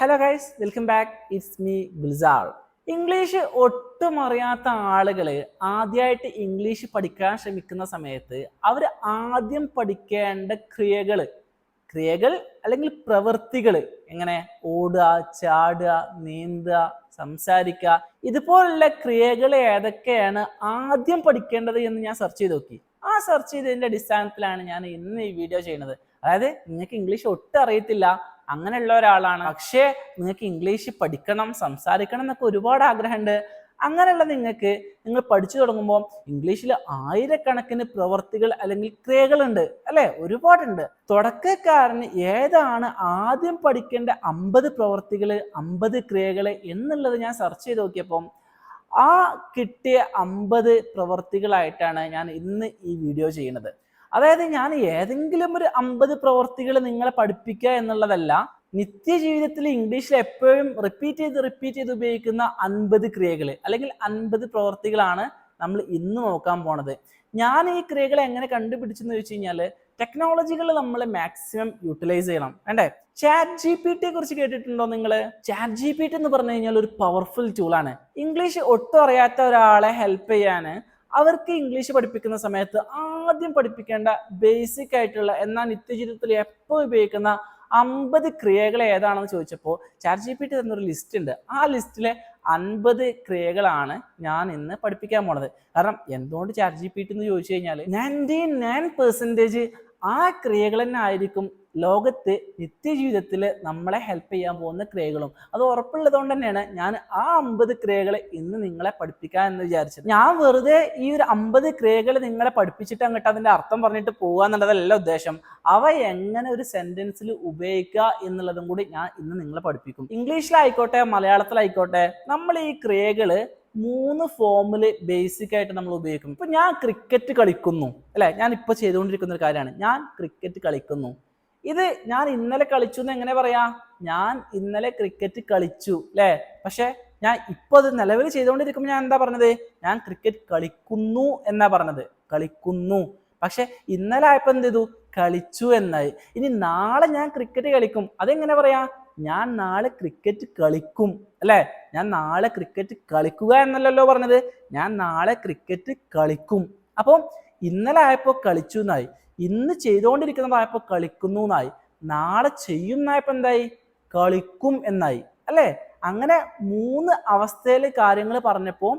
Hello guys, welcome back. It's me Gulzar. English ഒട്ടും അറിയാത്ത ആളുകൾ ആദ്യമായിട്ട് ഇംഗ്ലീഷ് പഠിക്കാൻ ശ്രമിക്കുന്ന സമയത്ത് അവർ ആദ്യം പഠിക്കേണ്ട ക്രിയകൾ അല്ലെങ്കിൽ പ്രവൃത്തികൾ, എങ്ങനെ ഓടുക, ചാടുക, നീന്തുക, സംസാരിക്കുക, ഇതുപോലുള്ള ക്രിയകൾ ഏതൊക്കെയാണ് ആദ്യം പഠിക്കേണ്ടത് എന്ന് ഞാൻ സെർച്ച് ചെയ്ത് നോക്കി. ആ സെർച്ച് ചെയ്തതിന്റെ അടിസ്ഥാനത്തിലാണ് ഞാൻ ഇന്ന് ഈ വീഡിയോ ചെയ്യുന്നത്. അതായത് നിങ്ങൾക്ക് ഇംഗ്ലീഷ് ഒട്ടും അറിയത്തില്ല, അങ്ങനെയുള്ള ഒരാളാണ്, പക്ഷേ നിങ്ങൾക്ക് ഇംഗ്ലീഷ് പഠിക്കണം, സംസാരിക്കണം എന്നൊക്കെ ഒരുപാട് ആഗ്രഹമുണ്ട്. അങ്ങനെയുള്ള നിങ്ങൾ പഠിച്ചു തുടങ്ങുമ്പോൾ ഇംഗ്ലീഷിൽ ആയിരക്കണക്കിന് പ്രവർത്തികൾ അല്ലെങ്കിൽ ക്രിയകളുണ്ട് അല്ലെ, ഒരുപാടുണ്ട്. തുടക്കക്കാരന് ഏതാണ് ആദ്യം പഠിക്കേണ്ട 50 പ്രവർത്തികൾ, 50 ക്രിയകൾ എന്നുള്ളത് ഞാൻ സെർച്ച് ചെയ്ത് നോക്കിയപ്പം ആ കിട്ടിയ 50 പ്രവർത്തികളായിട്ടാണ് ഞാൻ ഇന്ന് ഈ വീഡിയോ ചെയ്യുന്നത്. അതായത് ഞാൻ ഏതെങ്കിലും ഒരു 50 പ്രവർത്തികൾ നിങ്ങളെ പഠിപ്പിക്കുക എന്നുള്ളതല്ല, നിത്യജീവിതത്തിൽ ഇംഗ്ലീഷിൽ എപ്പോഴും റിപ്പീറ്റ് ചെയ്ത് ഉപയോഗിക്കുന്ന 50 ക്രിയകൾ അല്ലെങ്കിൽ 50 പ്രവർത്തികളാണ് നമ്മൾ ഇന്ന് നോക്കാൻ പോണത്. ഞാൻ ഈ ക്രിയകൾ എങ്ങനെ കണ്ടുപിടിച്ചെന്ന് ചോദിച്ചു കഴിഞ്ഞാൽ, ടെക്നോളജികൾ നമ്മൾ മാക്സിമം യൂട്ടിലൈസ് ചെയ്യണം വേണ്ടേ. ChatGPT കുറിച്ച് കേട്ടിട്ടുണ്ടോ നിങ്ങൾ? ChatGPT എന്ന് പറഞ്ഞു കഴിഞ്ഞാൽ ഒരു പവർഫുൾ ടൂളാണ്. ഇംഗ്ലീഷ് ഒട്ടും അറിയാത്ത ഒരാളെ ഹെൽപ്പ് ചെയ്യാൻ അവർക്ക് ഇംഗ്ലീഷ് പഠിപ്പിക്കുന്ന സമയത്ത് ആദ്യം പഠിപ്പിക്കേണ്ട ബേസിക് ആയിട്ടുള്ള എന്നാൽ നിത്യജീവിതത്തിൽ എപ്പോൾ ഉപയോഗിക്കുന്ന 50 ക്രിയകൾ ഏതാണെന്ന് ചോദിച്ചപ്പോൾ ChatGPT തന്നൊരു ലിസ്റ്റ് ഉണ്ട്. ആ ലിസ്റ്റിലെ 50 ക്രിയകളാണ് ഞാൻ ഇന്ന് പഠിപ്പിക്കാൻ പോണത്. കാരണം എന്തുകൊണ്ട് ChatGPT എന്ന് ചോദിച്ചു കഴിഞ്ഞാൽ 99% ആ ക്രിയകൾ തന്നെ ആയിരിക്കും ലോകത്ത് നിത്യജീവിതത്തിൽ നമ്മളെ ഹെൽപ്പ് ചെയ്യാൻ പോകുന്ന ക്രിയകളും. അത് ഉറപ്പുള്ളത് കൊണ്ട് തന്നെയാണ് ഞാൻ ആ 50 ക്രിയകൾ ഇന്ന് നിങ്ങളെ പഠിപ്പിക്കാൻ എന്ന് വിചാരിച്ചത്. ഞാൻ വെറുതെ ഈ ഒരു 50 ക്രിയകൾ നിങ്ങളെ പഠിപ്പിച്ചിട്ട് അങ്ങോട്ട് അതിന്റെ അർത്ഥം പറഞ്ഞിട്ട് പോകുക എന്നുള്ളതല്ല ഉദ്ദേശം. അവ എങ്ങനെ ഒരു സെന്റൻസിൽ ഉപയോഗിക്കുക എന്നുള്ളതും കൂടി ഞാൻ ഇന്ന് നിങ്ങളെ പഠിപ്പിക്കും. ഇംഗ്ലീഷിലായിക്കോട്ടെ മലയാളത്തിലായിക്കോട്ടെ നമ്മൾ ഈ ക്രിയകള് 3 ഫോമില് ബേസിക് ആയിട്ട് നമ്മൾ ഉപയോഗിക്കും. ഇപ്പൊ ഞാൻ ക്രിക്കറ്റ് കളിക്കുന്നു അല്ലെ, ഞാൻ ഇപ്പൊ ചെയ്തുകൊണ്ടിരിക്കുന്ന ഒരു കാര്യമാണ്, ഞാൻ ക്രിക്കറ്റ് കളിക്കുന്നു. ഇത് ഞാൻ ഇന്നലെ കളിച്ചു എന്ന് എങ്ങനെ പറയാ? ഞാൻ ഇന്നലെ ക്രിക്കറ്റ് കളിച്ചു അല്ലെ. പക്ഷെ ഞാൻ ഇപ്പൊ അത് നിലവിൽ ചെയ്തുകൊണ്ടിരിക്കുമ്പോൾ ഞാൻ എന്താ പറഞ്ഞത്? ഞാൻ ക്രിക്കറ്റ് കളിക്കുന്നു എന്നാ പറഞ്ഞത്, കളിക്കുന്നു. പക്ഷെ ഇന്നലെ ആയപ്പോ എന്ത് ചെയ്തു? കളിച്ചു എന്നായി. ഇനി നാളെ ഞാൻ ക്രിക്കറ്റ് കളിക്കും, അതെങ്ങനെ പറയാ? ഞാൻ നാളെ ക്രിക്കറ്റ് കളിക്കും അല്ലെ. ഞാൻ നാളെ ക്രിക്കറ്റ് കളിക്കുക എന്നല്ലല്ലോ പറഞ്ഞത്, ഞാൻ നാളെ ക്രിക്കറ്റ് കളിക്കും. അപ്പം ഇന്നലെ ആയപ്പോ കളിച്ചു എന്നായി, ഇന്ന് ചെയ്തുകൊണ്ടിരിക്കുന്നതായപ്പോ കളിക്കുന്നു എന്നായി, നാളെ ചെയ്യുന്നായപ്പോ എന്തായി? കളിക്കും എന്നായി അല്ലെ. അങ്ങനെ 3 അവസ്ഥയിൽ കാര്യങ്ങൾ പറഞ്ഞപ്പോൾ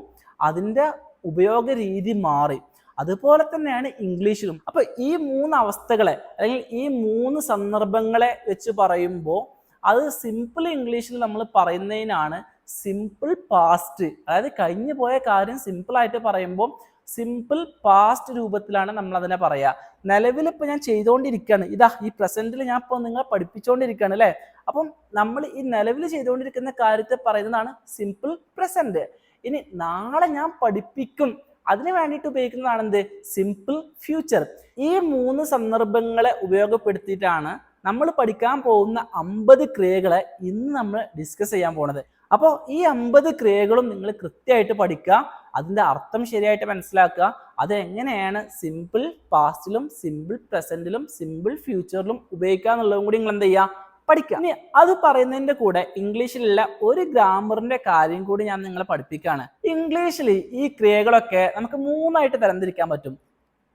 അതിന്റെ ഉപയോഗ രീതി മാറി. അതുപോലെ തന്നെയാണ് ഇംഗ്ലീഷിലും. അപ്പൊ ഈ 3 അവസ്ഥകളെ അല്ലെങ്കിൽ ഈ 3 സന്ദർഭങ്ങളെ വെച്ച് പറയുമ്പോൾ അത് സിമ്പിൾ ഇംഗ്ലീഷിൽ നമ്മൾ പറയുന്നതിനാണ് സിമ്പിൾ പാസ്റ്റ്. അതായത് കഴിഞ്ഞു പോയ കാര്യം സിമ്പിൾ ആയിട്ട് പറയുമ്പോൾ സിമ്പിൾ പാസ്റ്റ് രൂപത്തിലാണ് നമ്മൾ അതിനെ പറയാ. നിലവിൽ ഇപ്പൊ ഞാൻ ചെയ്തുകൊണ്ടിരിക്കുകയാണ്, ഇതാ ഈ പ്രസന്റിൽ ഞാൻ ഇപ്പൊ നിങ്ങളെ പഠിപ്പിച്ചുകൊണ്ടിരിക്കുകയാണ് അല്ലെ. അപ്പം നമ്മൾ ഈ നിലവിൽ ചെയ്തുകൊണ്ടിരിക്കുന്ന കാര്യത്തെ പറയുന്നതാണ് സിമ്പിൾ പ്രസന്റ്. ഇനി നാളെ ഞാൻ പഠിപ്പിക്കും, അതിന് വേണ്ടിയിട്ട് ഉപയോഗിക്കുന്നതാണ് എന്ത്? Simple future. ഈ 3 സന്ദർഭങ്ങളെ ഉപയോഗപ്പെടുത്തിയിട്ടാണ് നമ്മൾ പഠിക്കാൻ പോകുന്ന 50 ക്രിയകളെ ഇന്ന് നമ്മൾ ഡിസ്കസ് ചെയ്യാൻ പോണത്. അപ്പോൾ ഈ 50 ക്രിയകളും നിങ്ങൾ കൃത്യമായിട്ട് പഠിക്കുക, അതിന്റെ അർത്ഥം ശരിയായിട്ട് മനസ്സിലാക്കുക, അത് എങ്ങനെയാണ് സിമ്പിൾ പാസ്റ്റിലും സിമ്പിൾ പ്രസന്റിലും സിമ്പിൾ ഫ്യൂച്ചറിലും ഉപയോഗിക്കുക എന്നുള്ളതും കൂടി നിങ്ങൾ എന്ത് ചെയ്യുക? പഠിക്കുക. ഇനി അത് പറയുന്നതിന്റെ കൂടെ ഇംഗ്ലീഷിലുള്ള ഒരു ഗ്രാമറിന്റെ കാര്യം കൂടി ഞാൻ നിങ്ങളെ പഠിപ്പിക്കുകയാണ്. ഇംഗ്ലീഷിൽ ഈ ക്രിയകളൊക്കെ നമുക്ക് 3 ആയിട്ട് തരംതിരിക്കാൻ പറ്റും.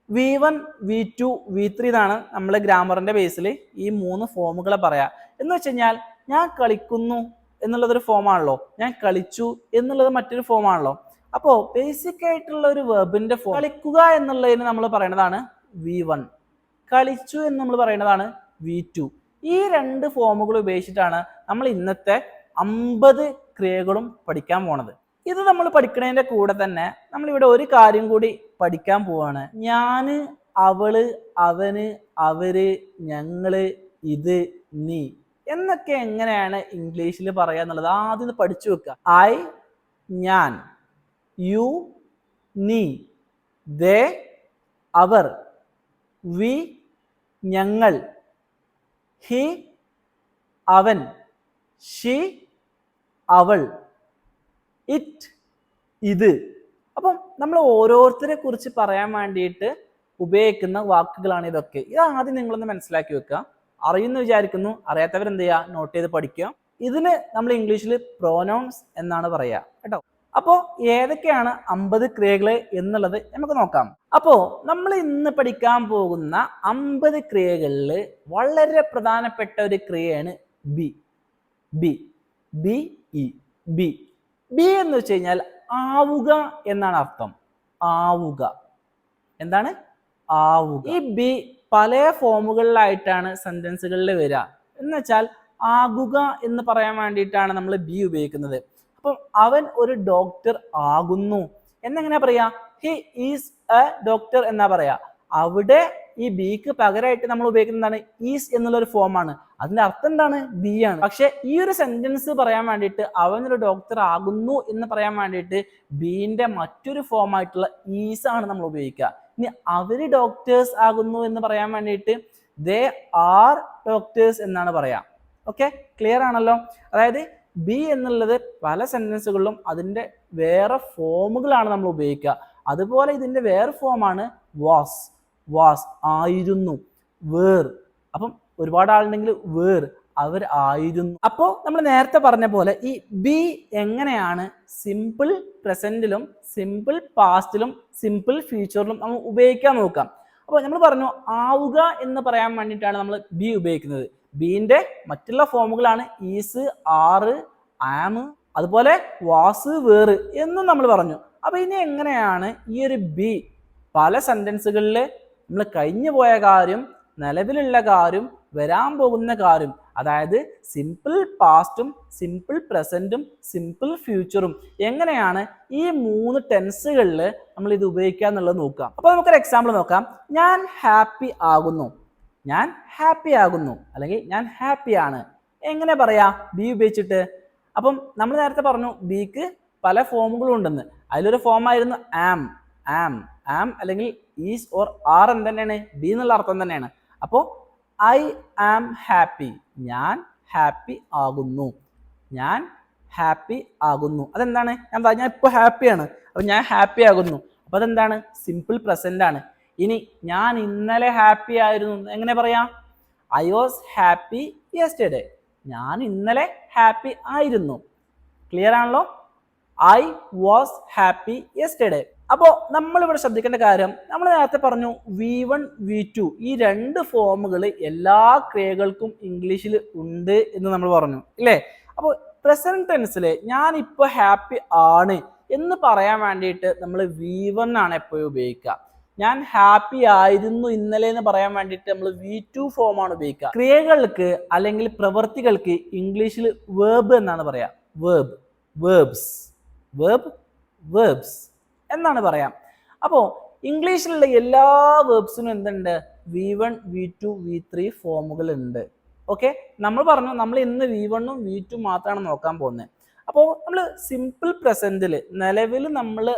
V1, V2, V3 എന്നാണ് നമ്മൾ ഗ്രാമറിന്റെ ബേസിൽ ഈ 3 ഫോമുകളെ പറയാ. എന്ന് വെച്ച് കഴിഞ്ഞാൽ ഞാൻ കളിക്കുന്നു എന്നുള്ളതൊരു ഫോമാണല്ലോ, ഞാൻ കളിച്ചു എന്നുള്ളത് മറ്റൊരു ഫോമാണല്ലോ. അപ്പോ ബേസിക് ആയിട്ടുള്ള ഒരു വെർബിന്റെ ഫോം കളിക്കുക എന്നുള്ളതിന് നമ്മൾ പറയുന്നതാണ് V1, കളിച്ചു എന്ന് നമ്മൾ പറയുന്നതാണ് V2. ഈ 2 ഫോമുകൾ ഉപയോഗിച്ചിട്ടാണ് നമ്മൾ ഇന്നത്തെ 50 ക്രിയകളും പഠിക്കാൻ പോണത്. ഇത് നമ്മൾ പഠിക്കുന്നതിന്റെ കൂടെ തന്നെ നമ്മൾ ഇവിടെ ഒരു കാര്യം കൂടി പഠിക്കാൻ പോവാണ്. ഞാന്, അവള്, അവന്, അവര്, ഞങ്ങള്, ഇത്, നീ എന്നൊക്കെ എങ്ങനെയാണ് ഇംഗ്ലീഷിൽ പറയാ എന്നുള്ളത് ആദ്യം പഠിച്ചു വെക്കുക. ഐ, ഞാൻ, യു, നീ, ദേ, അവർ, വി, ഞങ്ങൾ, ഹി, അവൻ, ഷി, അവൾ, ഇറ്റ്, ഇത്. അപ്പം നമ്മൾ ഓരോരുത്തരെ കുറിച്ച് പറയാൻ വേണ്ടിയിട്ട് ഉപയോഗിക്കുന്ന വാക്കുകളാണ് ഇതൊക്കെ. ഇത് ആദ്യം നിങ്ങളൊന്ന് മനസ്സിലാക്കി വെക്കുക. അറിയുന്നു വിചാരിക്കുന്നു, അറിയാത്തവർ എന്ത് ചെയ്യുക? നോട്ട് ചെയ്ത് പഠിക്കുക. ഇതിന് നമ്മൾ ഇംഗ്ലീഷിൽ പ്രോനൗൺസ് എന്നാണ് പറയുക കേട്ടോ. അപ്പോൾ ഏതൊക്കെയാണ് 50 ക്രിയകൾ എന്നുള്ളത് നമുക്ക് നോക്കാം. അപ്പോൾ നമ്മൾ ഇന്ന് പഠിക്കാൻ പോകുന്ന 50 ക്രിയകളിൽ വളരെ പ്രധാനപ്പെട്ട ഒരു ക്രിയയാണ് be. Be B E be. Be എന്ന് വെച്ച് കഴിഞ്ഞാൽ ആവുക എന്നാണ് അർത്ഥം. ആവുക. എന്താണ്? ആവുക. ഈ ബി പല ഫോമുകളിലായിട്ടാണ് സെന്റൻസുകളിൽ വരിക. എന്ന് വെച്ചാൽ ആകുക എന്ന് പറയാൻ വേണ്ടിയിട്ടാണ് നമ്മൾ ബി ഉപയോഗിക്കുന്നത്. അപ്പം അവൻ ഒരു ഡോക്ടർ ആകുന്നു എന്നെങ്ങനെ പറയാ? ഹി ഈസ് എ ഡോക്ടർ എന്നാ പറയാ. അവിടെ ഈ ബിക്ക് പകരമായിട്ട് നമ്മൾ ഉപയോഗിക്കുന്നതാണ് ഈസ് എന്നുള്ള ഒരു ഫോമാണ്. അതിന്റെ അർത്ഥം എന്താണ്? ബി ആണ്. പക്ഷെ ഈ ഒരു സെന്റൻസ് പറയാൻ വേണ്ടിയിട്ട് അവനൊരു ഡോക്ടർ ആകുന്നു എന്ന് പറയാൻ വേണ്ടിയിട്ട് ബീന്റെ മറ്റൊരു ഫോം ആയിട്ടുള്ള ഈസ് ആണ് നമ്മൾ ഉപയോഗിക്കുക. ഇനി അവര് ഡോക്ടേഴ്സ് ആകുന്നു എന്ന് പറയാൻ വേണ്ടിയിട്ട് ദേ ആർ ഡോക്ടേഴ്സ് എന്നാണ് പറയാ. ഓക്കെ, ക്ലിയർ ആണല്ലോ? അതായത് ബി എന്നുള്ളത് പല സെന്റൻസുകളിലും അതിന്റെ വേറെ ഫോമുകളാണ് നമ്മൾ ഉപയോഗിക്കുക. അതുപോലെ ഇതിന്റെ വേറെ ഫോമാണ് വാസ്. വാസ് ആയിരുന്നു. വേർ, അപ്പം ഒരുപാട് ആളുണ്ടെങ്കിൽ വേർ, അവർ ആയിരുന്നു. അപ്പോൾ നമ്മൾ നേരത്തെ പറഞ്ഞ പോലെ ഈ ബി എങ്ങനെയാണ് സിമ്പിൾ പ്രസന്റിലും സിമ്പിൾ പാസ്റ്റിലും സിമ്പിൾ ഫ്യൂച്ചറിലും നമ്മൾ ഉപയോഗിക്കാൻ നോക്കാം. അപ്പോൾ നമ്മൾ പറഞ്ഞു ആവുക എന്ന് പറയാൻ വേണ്ടിയിട്ടാണ് നമ്മൾ ബി ഉപയോഗിക്കുന്നത്. ബീന്റെ മറ്റുള്ള ഫോമുകളാണ് ഈസ്, ആറ്, ആം, അതുപോലെ വാസ്, വേർ എന്നും നമ്മൾ പറഞ്ഞു. അപ്പൊ ഇനി എങ്ങനെയാണ് ഈ ഒരു ബി പല സെന്റൻസുകളിൽ നമ്മൾ കഴിഞ്ഞു പോയ കാര്യം, നിലവിലുള്ള കാര്യം, വരാൻ പോകുന്ന കാര്യം, അതായത് സിമ്പിൾ പാസ്റ്റും സിമ്പിൾ പ്രസന്റും സിമ്പിൾ ഫ്യൂച്ചറും എങ്ങനെയാണ് ഈ 3 ടെൻസുകളിൽ നമ്മൾ ഇത് ഉപയോഗിക്കുക എന്നുള്ളത് നോക്കാം. അപ്പൊ നമുക്കൊരു എക്സാമ്പിൾ നോക്കാം. ഞാൻ ഹാപ്പി ആകുന്നു. ഞാൻ ഹാപ്പി ആകുന്നു അല്ലെങ്കിൽ ഞാൻ ഹാപ്പിയാണ് എങ്ങനെ പറയാ ബി ഉപയോഗിച്ചിട്ട്? അപ്പം നമ്മൾ നേരത്തെ പറഞ്ഞു ബിക്ക് പല ഫോമുകളും ഉണ്ടെന്ന്. അതിലൊരു ഫോമായിരുന്നു ആം. ആം ആം അല്ലെങ്കിൽ ഈസ് ഓർ ആർ എന്ന് തന്നെയാണ് ബി എന്നുള്ള അർത്ഥം തന്നെയാണ്. അപ്പോൾ ഐ ആം ഹാപ്പി. ഞാൻ ഹാപ്പി ആകുന്നു. ഞാൻ ഹാപ്പി ആകുന്നു. അതെന്താണ്? ഞാൻ ഇപ്പോൾ ഹാപ്പിയാണ്. അപ്പൊ ഞാൻ ഹാപ്പി ആകുന്നു. അപ്പൊ അതെന്താണ്? സിമ്പിൾ പ്രസന്റ് ആണ്. ഇനി ഞാൻ ഇന്നലെ ഹാപ്പി ആയിരുന്നു എങ്ങനെ പറയാം? I was happy yesterday. ഞാൻ ഇന്നലെ ഹാപ്പി ആയിരുന്നു. ക്ലിയർ ആണല്ലോ? I was happy yesterday. അപ്പോൾ നമ്മൾ ഇവിടെ ശ്രദ്ധിക്കേണ്ട കാര്യം, നമ്മൾ നേരത്തെ പറഞ്ഞു V1 V2 ഈ 2 ഫോമുകൾ എല്ലാ ക്രിയകൾക്കും ഇംഗ്ലീഷിൽ ഉണ്ട് എന്ന് നമ്മൾ പറഞ്ഞു ഇല്ലേ? അപ്പോൾ പ്രസന്റ് ടെൻസിൽ ഞാൻ ഇപ്പോൾ ഹാപ്പി ആണ് എന്ന് പറയാൻ വേണ്ടിയിട്ട് നമ്മൾ V1 ആണ് എപ്പോഴും ഉപയോഗിക്കുക. ഞാൻ ഹാപ്പി ആയിരുന്നു ഇന്നലെ എന്ന് പറയാൻ വേണ്ടിയിട്ട് നമ്മൾ V2 ഫോമാണ് ഉപയോഗിക്കുക. ക്രിയകൾക്ക് അല്ലെങ്കിൽ പ്രവൃത്തികൾക്ക് ഇംഗ്ലീഷിൽ വേർബ് എന്നാണ് പറയാ. വേർബ്, വേർബ്സ്, വേർബ്, വേർബ്സ് എന്നാണ് പറയാം. അപ്പോൾ ഇംഗ്ലീഷിലുള്ള എല്ലാ വേർബ്സിനും എന്തുണ്ട്? V1 V2 V3 ഫോമുകൾ ഉണ്ട്. ഓക്കെ, നമ്മൾ പറഞ്ഞു നമ്മൾ ഇന്ന് V1 ഉം V2 മാത്രമാണ് നോക്കാൻ പോകുന്നത്. അപ്പോൾ നമ്മൾ സിമ്പിൾ പ്രസന്റിൽ നിലവിൽ നമ്മൾ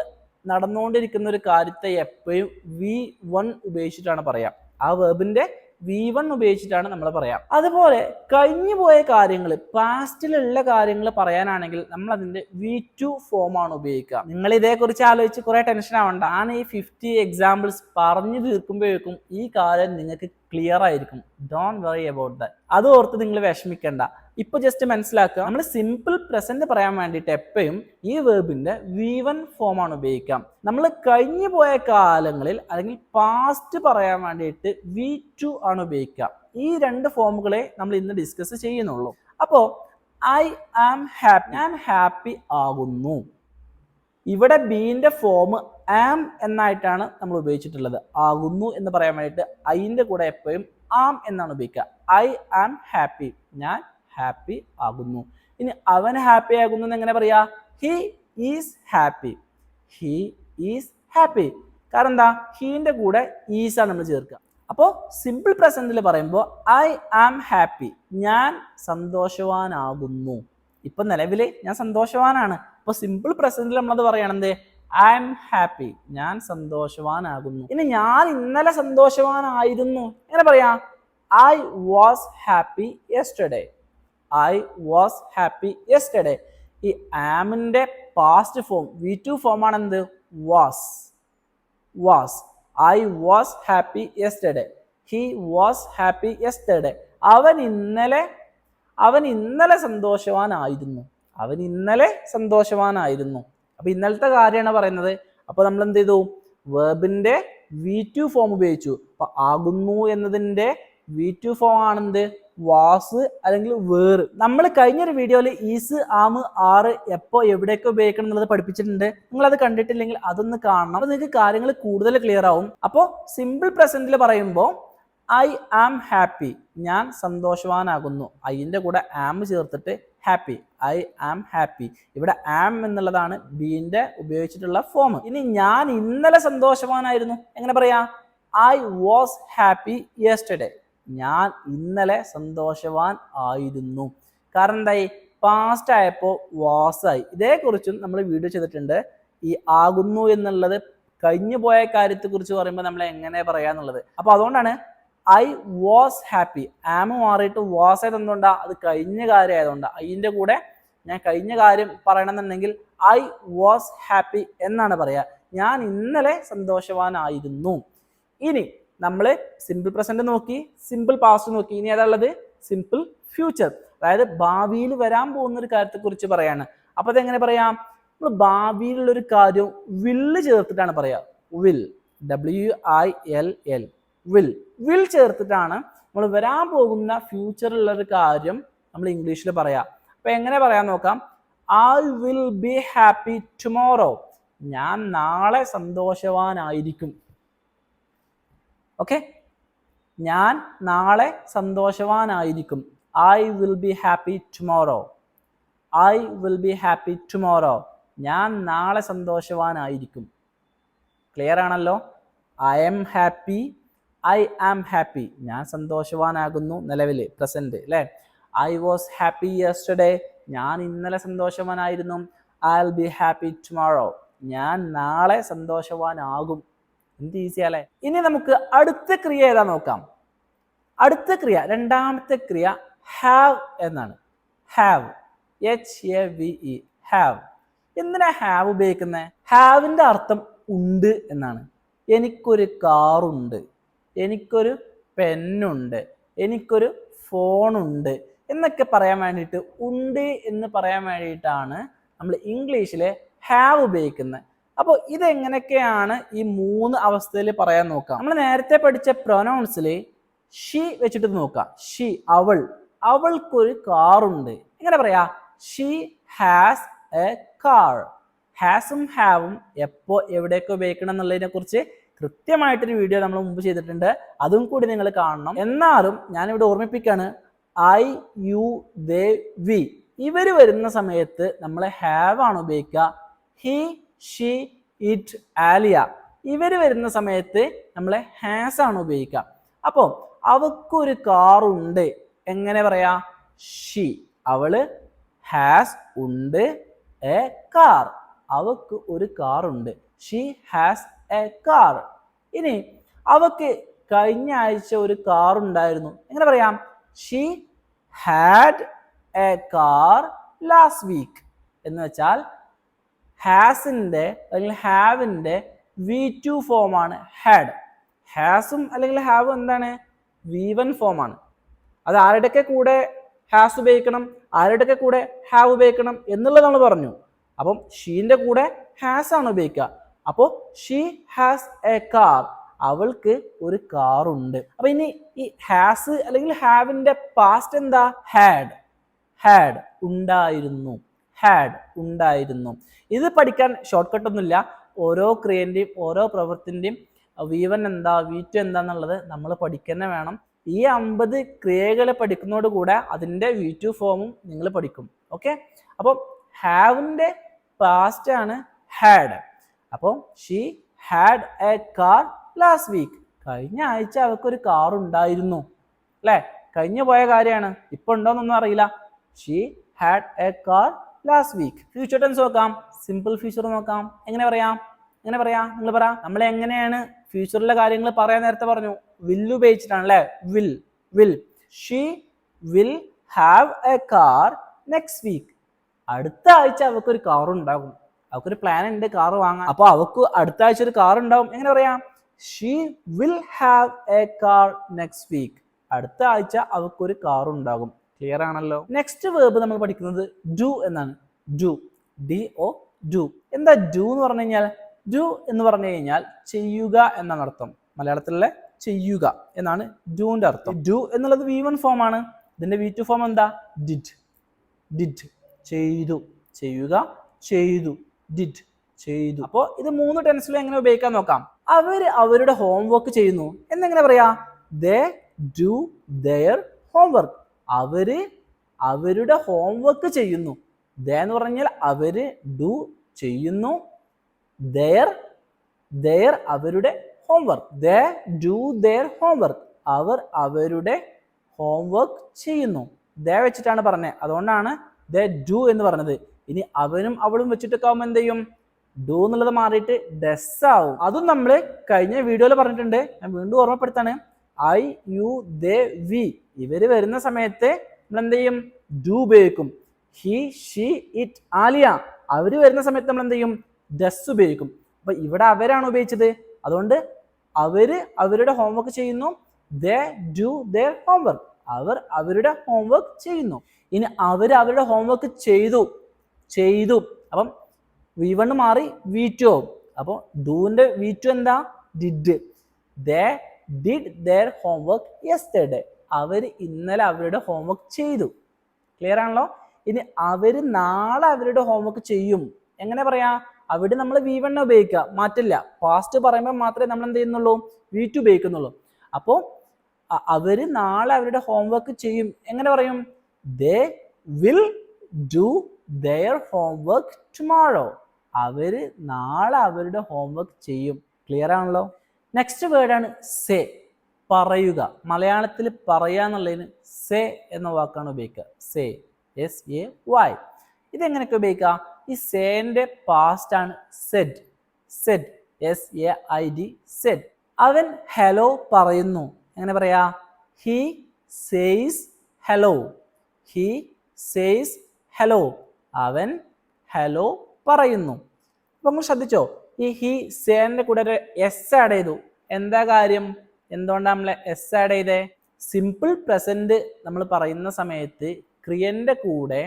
നടന്നുകൊണ്ടിരിക്കുന്ന ഒരു കാര്യത്തെ എപ്പോഴും V1 ഉപയോഗിച്ചിട്ടാണ് പറയാം. ആ വേർബിന്റെ V1 ഉപയോഗിച്ചിട്ടാണ് നമ്മൾ പറയാം. അതുപോലെ കഴിഞ്ഞു പോയ കാര്യങ്ങൾ, പാസ്റ്റിലുള്ള കാര്യങ്ങൾ പറയാനാണെങ്കിൽ നമ്മൾ അതിന്റെ V2 ഫോമാണ് ഉപയോഗിക്കുക. നിങ്ങൾ ഇതേക്കുറിച്ച് ആലോചിച്ച് കുറെ ടെൻഷൻ ആവണ്ട. ആണ് ഈ 50 എക്സാമ്പിൾസ് പറഞ്ഞു തീർക്കുമ്പോഴേക്കും ഈ കാര്യം നിങ്ങൾക്ക് ക്ലിയർ ആയിരിക്കും. Don't worry about that. അത് ഓർത്ത് നിങ്ങൾ വിഷമിക്കണ്ട. ഇപ്പൊ ജസ്റ്റ് മനസ്സിലാക്കുക, നമ്മൾ സിമ്പിൾ പ്രസന്റ് പറയാൻ വേണ്ടിയിട്ട് എപ്പോഴും ഈ വേർബിന്റെ V1 ഫോമാണ് ഉപയോഗിക്കാം. നമ്മൾ കഴിഞ്ഞു പോയ കാലങ്ങളിൽ അല്ലെങ്കിൽ പാസ്റ്റ് പറയാൻ വേണ്ടിയിട്ട് V2 ആണ് ഉപയോഗിക്കുക. ഈ 2 ഫോമുകളെ നമ്മൾ ഇന്ന് ഡിസ്കസ് ചെയ്യുന്നുള്ളൂ. അപ്പോൾ ഐ ആം ഹാപ്പി, ഞാൻ ഹാപ്പി ആകുന്നു. ഇവിടെ ബീന്റെ ഫോം ആം എന്നായിട്ടാണ് നമ്മൾ ഉപയോഗിച്ചിട്ടുള്ളത്. ആകുന്നു എന്ന് പറയാൻ വേണ്ടിയിട്ട് ഐന്റെ കൂടെ എപ്പോഴും ആം എന്നാണ് ഉപയോഗിക്കുക. ഐ ആം ഹാപ്പി, ഞാൻ ഹാപ്പി ആകുന്നു. ഇനി അവൻ ഹാപ്പി ആകുന്നു എന്ന് എങ്ങനെ പറയാ? He is happy. He is happy. കാരണം എന്താ? ഹീന്റെ കൂടെ ഈസ് ആണ് നമ്മൾ ചേർക്കുക. അപ്പോൾ സിമ്പിൾ പ്രസന്റിൽ പറയുമ്പോൾ ഐ ആം ഹാപ്പി, ഞാൻ സന്തോഷവാനാകുന്നു. ഇപ്പൊ നിലവിൽ ഞാൻ സന്തോഷവാനാണ്. അപ്പൊ സിമ്പിൾ പ്രസന്റിൽ നമ്മളത് പറയണത് ഐ ആം ഹാപ്പി, ഞാൻ സന്തോഷവാനാകുന്നു. ഇനി ഞാൻ ഇന്നലെ സന്തോഷവാനായിരുന്നു എങ്ങനെ പറയാ? I was happy yesterday. I was happy yesterday. ഈ ആമിന്റെ പാസ്റ്റ് ഫോം V2 ഫോമാണ് എന്ത്? Was. Was. I was happy yesterday. He was happy yesterday. അവൻ ഇന്നലെ അവൻ ഇന്നലെ സന്തോഷവാനായിരുന്നു. അവൻ ഇന്നലെ സന്തോഷവാനായിരുന്നു. അപ്പൊ ഇന്നലത്തെ കാര്യമാണ് പറയുന്നത്. അപ്പൊ നമ്മൾ എന്ത് ചെയ്തു? വേർബിന്റെ V2 ഫോം ഉപയോഗിച്ചു. അപ്പൊ ആകുന്നു എന്നതിന്റെ V2 ഫോം ആണെന്ത്? വാസ് അല്ലെങ്കിൽ വേർ. നമ്മൾ കഴിഞ്ഞൊരു വീഡിയോയിൽ ഈസ്, ആം, ആറ് എപ്പോ എവിടെയൊക്കെ ഉപയോഗിക്കണം എന്നുള്ളത് പഠിപ്പിച്ചിട്ടുണ്ട്. നിങ്ങൾ അത് കണ്ടിട്ടില്ലെങ്കിൽ അതൊന്ന് കാണണം. അപ്പൊ നിങ്ങൾക്ക് കാര്യങ്ങൾ കൂടുതൽ ക്ലിയർ ആവും. അപ്പോൾ സിമ്പിൾ പ്രസന്റിൽ പറയുമ്പോൾ ഐ ആം ഹാപ്പി, ഞാൻ സന്തോഷവാനാകുന്നു. ഐന്റെ കൂടെ ആം ചേർത്തിട്ട് ഹാപ്പി, ഐ ആം ഹാപ്പി. ഇവിടെ ആം എന്നുള്ളതാണ് ബീന്റെ ഉപയോഗിച്ചിട്ടുള്ള ഫോം. ഇനി ഞാൻ ഇന്നലെ സന്തോഷവാനായിരുന്നു, എങ്ങനെ പറയാ? I was happy yesterday. ഞാൻ ഇന്നലെ സന്തോഷവാൻ ആയിരുന്നു. കാരണം എന്തായി? പാസ്റ്റ് ആയപ്പോൾ വാസ് ആയി. ഇതേക്കുറിച്ചും നമ്മൾ വീഡിയോ ചെയ്തിട്ടുണ്ട്. ഈ ആകുന്നു എന്നുള്ളത് കഴിഞ്ഞു പോയ കാര്യത്തെ കുറിച്ച് പറയുമ്പോൾ നമ്മൾ എങ്ങനെ പറയാന്നുള്ളത്. അപ്പൊ അതുകൊണ്ടാണ് ഐ വാസ് ഹാപ്പി. ആം മാറിയിട്ട് വാസ് ആയത് എന്തുകൊണ്ടാ? അത് കഴിഞ്ഞ കാര്യം ആയതുകൊണ്ടാണ്. അതിന്റെ കൂടെ ഞാൻ കഴിഞ്ഞ കാര്യം പറയണമെന്നുണ്ടെങ്കിൽ ഐ വാസ് ഹാപ്പി എന്നാണ് പറയാ. ഞാൻ ഇന്നലെ സന്തോഷവാനായിരുന്നു. ഇനി നമ്മൾ സിമ്പിൾ പ്രസന്റ് നോക്കി, സിമ്പിൾ പാസ്റ്റ് നോക്കി. ഇനി ഏതാണുള്ളത്? Simple future. അതായത് ഭാവിയിൽ വരാൻ പോകുന്ന ഒരു കാര്യത്തെ കുറിച്ച് പറയാണ്. അപ്പൊ അതെങ്ങനെ പറയാം? നമ്മൾ ഭാവിയിലുള്ള ഒരു കാര്യം വില്ല് ചേർത്തിട്ടാണ് പറയാ. Will, WILL, will. വിൽ ചേർത്തിട്ടാണ് നമ്മൾ വരാൻ പോകുന്ന ഫ്യൂച്ചറിലുള്ള ഒരു കാര്യം നമ്മൾ ഇംഗ്ലീഷിൽ പറയാം. അപ്പൊ എങ്ങനെ പറയാൻ നോക്കാം? I will be happy tomorrow. ഞാൻ നാളെ സന്തോഷവാനായിരിക്കും. ഓക്കെ, ഞാൻ നാളെ സന്തോഷവാനായിരിക്കും. I will be happy tomorrow. I will be happy tomorrow. ഞാൻ നാളെ സന്തോഷവാനായിരിക്കും. ക്ലിയർ ആണല്ലോ? I am happy, I am happy. ഞാൻ സന്തോഷവാനാകുന്നു, നിലവിൽ പ്രസന്റ് അല്ലേ? I was happy yesterday. ഞാൻ ഇന്നലെ സന്തോഷവാനായിരുന്നു. I will be happy tomorrow. ഞാൻ നാളെ സന്തോഷവാനാകും. എന്ത് ഈസിയല്ലേ? ഇനി നമുക്ക് അടുത്ത ക്രിയ ഏതാ നോക്കാം. അടുത്ത ക്രിയ, രണ്ടാമത്തെ ക്രിയ ഹാവ് എന്നാണ്. Have, HAVE, have. എന്തിനാ ഹാവ് ഉപയോഗിക്കുന്നത്? ഹാവിന്റെ അർത്ഥം ഉണ്ട് എന്നാണ്. എനിക്കൊരു കാറുണ്ട്, എനിക്കൊരു പെന്നുണ്ട്, എനിക്കൊരു ഫോണുണ്ട് എന്നൊക്കെ പറയാൻ വേണ്ടിയിട്ട്, ഉണ്ട് എന്ന് പറയാൻ വേണ്ടിയിട്ടാണ് നമ്മൾ ഇംഗ്ലീഷിൽ ഹാവ് ഉപയോഗിക്കുന്നത്. അപ്പോൾ ഇതെങ്ങനെയൊക്കെയാണ് ഈ മൂന്ന് അവസ്ഥയിൽ പറയാൻ നോക്കാം. നമ്മൾ നേരത്തെ പഠിച്ച പ്രൊനൗൺസിൽ ഷീ വെച്ചിട്ട് നോക്കാം. ഷീ, അവൾ. അവൾക്കൊരു കാറുണ്ട്. എങ്ങനെ പറയാ? She has a car. ഹാസും ഹാവും എപ്പോ എവിടെയൊക്കെ ഉപയോഗിക്കണം എന്നുള്ളതിനെ കുറിച്ച് കൃത്യമായിട്ടൊരു വീഡിയോ നമ്മൾ മുമ്പ് ചെയ്തിട്ടുണ്ട്. അതും കൂടി നിങ്ങൾ കാണണം. എന്നാലും ഞാനിവിടെ ഓർമ്മിപ്പിക്കാണ്, ഐ, യു, ദേ, വി ഇവർ വരുന്ന സമയത്ത് നമ്മൾ ഹാവ് ആണ് ഉപയോഗിക്കുക. ഹി, ഷീ, ഇറ്റ്, ആലിയ ഇവർ വരുന്ന സമയത്ത് നമ്മൾ ഹാസ് ആണ് ഉപയോഗിക്കുക. അപ്പോൾ അവൾക്കൊരു കാറുണ്ട്, എങ്ങനെ പറയാ? ഷീ, അവള്, ഹാസ്, ഉണ്ട്, എ കാർ, അവക്ക് ഒരു കാറുണ്ട്. She has a car. ഇനി അവക്ക് കഴിഞ്ഞ ആഴ്ച ഒരു കാർ ഉണ്ടായിരുന്നു, എങ്ങനെ പറയാം? She had a car last week. എന്ന് വെച്ചാൽ ഹാസിന്റെ അല്ലെങ്കിൽ ഹാവിന്റെ V2 ഫോമാണ് ഹാഡ്. ഹാസും അല്ലെങ്കിൽ ഹാവും എന്താണ്? V1 ഫോമാണ്. അത് ആരുടെയൊക്കെ കൂടെ ഹാസ് ഉപയോഗിക്കണം, ആരുടെയൊക്കെ കൂടെ ഹാവ് ഉപയോഗിക്കണം എന്നുള്ളത് നമ്മൾ പറഞ്ഞു. അപ്പം ഷീന്റെ കൂടെ ഹാസ് ആണ് ഉപയോഗിക്കുക. അപ്പോൾ ഷീ ഹാസ് എ കാർ, അവൾക്ക് ഒരു കാറുണ്ട്. അപ്പൊ ഇനി ഈ ഹാസ് അല്ലെങ്കിൽ ഹാവിന്റെ പാസ്റ്റ് എന്താ? ഹാഡ്. ഹാഡ്, ഉണ്ടായിരുന്നു. ഹാഡ്, ഉണ്ടായിരുന്നു. ഇത് പഠിക്കാൻ ഷോർട്ട് കട്ട് ഒന്നുമില്ല. ഓരോ ക്രിയന്റെയും ഓരോ പ്രവൃത്തിന്റെയും V1 എന്താ, V2 എന്താന്നുള്ളത് നമ്മൾ പഠിക്കുന്ന വേണം. ഈ 50 ക്രിയകളെ പഠിക്കുന്നതോട് കൂടെ അതിന്റെ V2 ഫോമും നിങ്ങൾ പഠിക്കും. ഓക്കെ, അപ്പോൾ ഹാവിന്റെ പാസ്റ്റ് ആണ് ഹാഡ്. അപ്പോൾ she had a car last week. കഴിഞ്ഞ ആഴ്ച അവൾക്കൊരു കാർ ഉണ്ടായിരുന്നു അല്ലെ? കഴിഞ്ഞു പോയ കാര്യമാണ്, ഇപ്പൊ ഉണ്ടോന്നൊന്നും അറിയില്ല. She had a car last week. Future tense നോക്കാം, സിമ്പിൾ ഫ്യൂച്ചർ നോക്കാം. എങ്ങനെ പറയാം? എങ്ങനെ പറയാ? നിങ്ങൾ പറ. നമ്മൾ എങ്ങനെയാണ് ഫ്യൂച്ചറിലെ കാര്യങ്ങൾ പറയാൻ നേരത്തെ പറഞ്ഞു, വിൽ ഉപയോഗിച്ചിട്ടാണ് അല്ലെ? Will, will. She will have a car next week. അടുത്ത ആഴ്ച അവൾക്കൊരു കാർ ഉണ്ടാകും. അവൾക്കൊരു പ്ലാൻ ഉണ്ട് കാർ വാങ്ങാൻ. അപ്പൊ അവൾക്ക് അടുത്ത ആഴ്ച ഒരു കാർ ഉണ്ടാവും. എങ്ങനെ പറയാം? She will have a car next week. അടുത്ത ആഴ്ച അവൾക്കൊരു കാർ ഉണ്ടാകും. ക്ലിയർ ആണല്ലോ. നെക്സ്റ്റ് വേർബ് നമ്മൾ പഠിക്കുന്നത് ഡു എന്നാണ്. Do, DO, do. എന്താ ഡു എന്ന് പറഞ്ഞു കഴിഞ്ഞാൽ? ഡു എന്ന് പറഞ്ഞു കഴിഞ്ഞാൽ ചെയ്യുക എന്നാണ് അർത്ഥം. മലയാളത്തിലെ ചെയ്യുക എന്നാണ് ഡുവിന്റെ അർത്ഥം. ഡു എന്നുള്ളത് V1 ഫോം ആണ്. ഇതിന്റെ V2 ഫോം എന്താ? ഡിഡ്. ഡിഡ്, ചെയ്തു, ചെയ്യുക, ചെയ്തു, ഡിഡ്, ചെയ്തു. അപ്പോൾ ഇത് 3 ടെൻസിലും എങ്ങനെ ഉപയോഗിക്കാൻ നോക്കാം. അവരുടെ ഹോംവർക്ക് ചെയ്യുന്നു എന്നെങ്ങനെ പറയാ? They do there homework. അവരുടെ ഹോംവർക്ക് ചെയ്യുന്നു. ദേ എന്ന് പറഞ്ഞാൽ അവര്, ഡു ചെയ്യുന്നു, ദെയർ അവരുടെ homework. They do there homework. അവരുടെ ഹോംവർക്ക് ചെയ്യുന്നു. ദേ വെച്ചിട്ടാണ് പറഞ്ഞത്, അതുകൊണ്ടാണ് ദേ ഡു എന്ന് പറഞ്ഞത്. ഇനി അവനും അവളും വെച്ചിട്ടൊക്കെ ആവുമ്പോൾ എന്ത് ചെയ്യും? ഡു എന്നുള്ളത് മാറിയിട്ട് ഡസ് ആവും. അതും നമ്മൾ കഴിഞ്ഞ വീഡിയോയിൽ പറഞ്ഞിട്ടുണ്ട്. ഞാൻ വീണ്ടും ഓർമ്മപ്പെടുത്താണ്. ഐ, യു, ദേ, വി ഇവര് വരുന്ന സമയത്ത് നമ്മൾ എന്ത് ചെയ്യും? ഡു ഉപയോഗിക്കും. ഹി, ഷീ, ഇറ്റ്, ആലിയ അവര് വരുന്ന സമയത്ത് നമ്മൾ എന്ത് ചെയ്യും? ഡസ് ഉപയോഗിക്കും. അപ്പൊ ഇവിടെ അവരാണ് ഉപയോഗിച്ചത്, അതുകൊണ്ട് അവരുടെ ഹോംവർക്ക് ചെയ്യുന്നു. They do there homework. അവരുടെ ഹോംവർക്ക് ചെയ്യുന്നു. ഇനി അവരുടെ ഹോംവർക്ക് ചെയ്തു. അപ്പം V1 മാറി V2 ആവും. അപ്പോൾ ഡൂവിന്റെ V2 എന്താ? Did. They did there homework yesterday. ഇന്നലെ അവരുടെ ഹോംവർക്ക് ചെയ്തു. ക്ലിയർ ആണല്ലോ. ഇനി നാളെ അവരുടെ ഹോംവർക്ക് ചെയ്യും. എങ്ങനെ പറയാ? അവിടെ നമ്മൾ V1 ഉപയോഗിക്കുക, മാറ്റില്ല. പാസ്റ്റ് പറയുമ്പോൾ മാത്രമേ നമ്മൾ എന്ത് ചെയ്യുന്നുള്ളൂ? V2 ഉപയോഗിക്കുന്നുള്ളൂ. അപ്പോൾ നാളെ അവരുടെ ഹോംവർക്ക് ചെയ്യും. എങ്ങനെ പറയും? They will do there homework tomorrow. നാളെ അവരുടെ ഹോംവർക്ക് ചെയ്യും. ക്ലിയർ ആണല്ലോ. നെക്സ്റ്റ് വേർഡാണ് സേ, പറയുക. മലയാളത്തിൽ പറയാന്നുള്ളതിന് സേ എന്ന വാക്കാണ് ഉപയോഗിക്കുക. Say, SAY. ഇതെങ്ങനെയൊക്കെ ഉപയോഗിക്കുക? ഈ സേന്റെ പാസ്റ്റ് ആണ് സെഡ്. SAID, said. അവൻ ഹലോ പറയുന്നു. എങ്ങനെ പറയാ? He says hello. അവൻ ഹലോ പറയുന്നു. അപ്പൊ നമ്മൾ ശ്രദ്ധിച്ചോ? ഈ ഹി സേന്റെ കൂടെ ഒരു എസ് ആഡ് ചെയ്തു. എന്താ കാര്യം? എന്തുകൊണ്ടാണ് നമ്മൾ എസ് ആഡ് ചെയ്തേ? സിമ്പിൾ പ്രസന്റ് നമ്മൾ പറയുന്ന സമയത്ത് ക്രിയന്റെ കൂടെ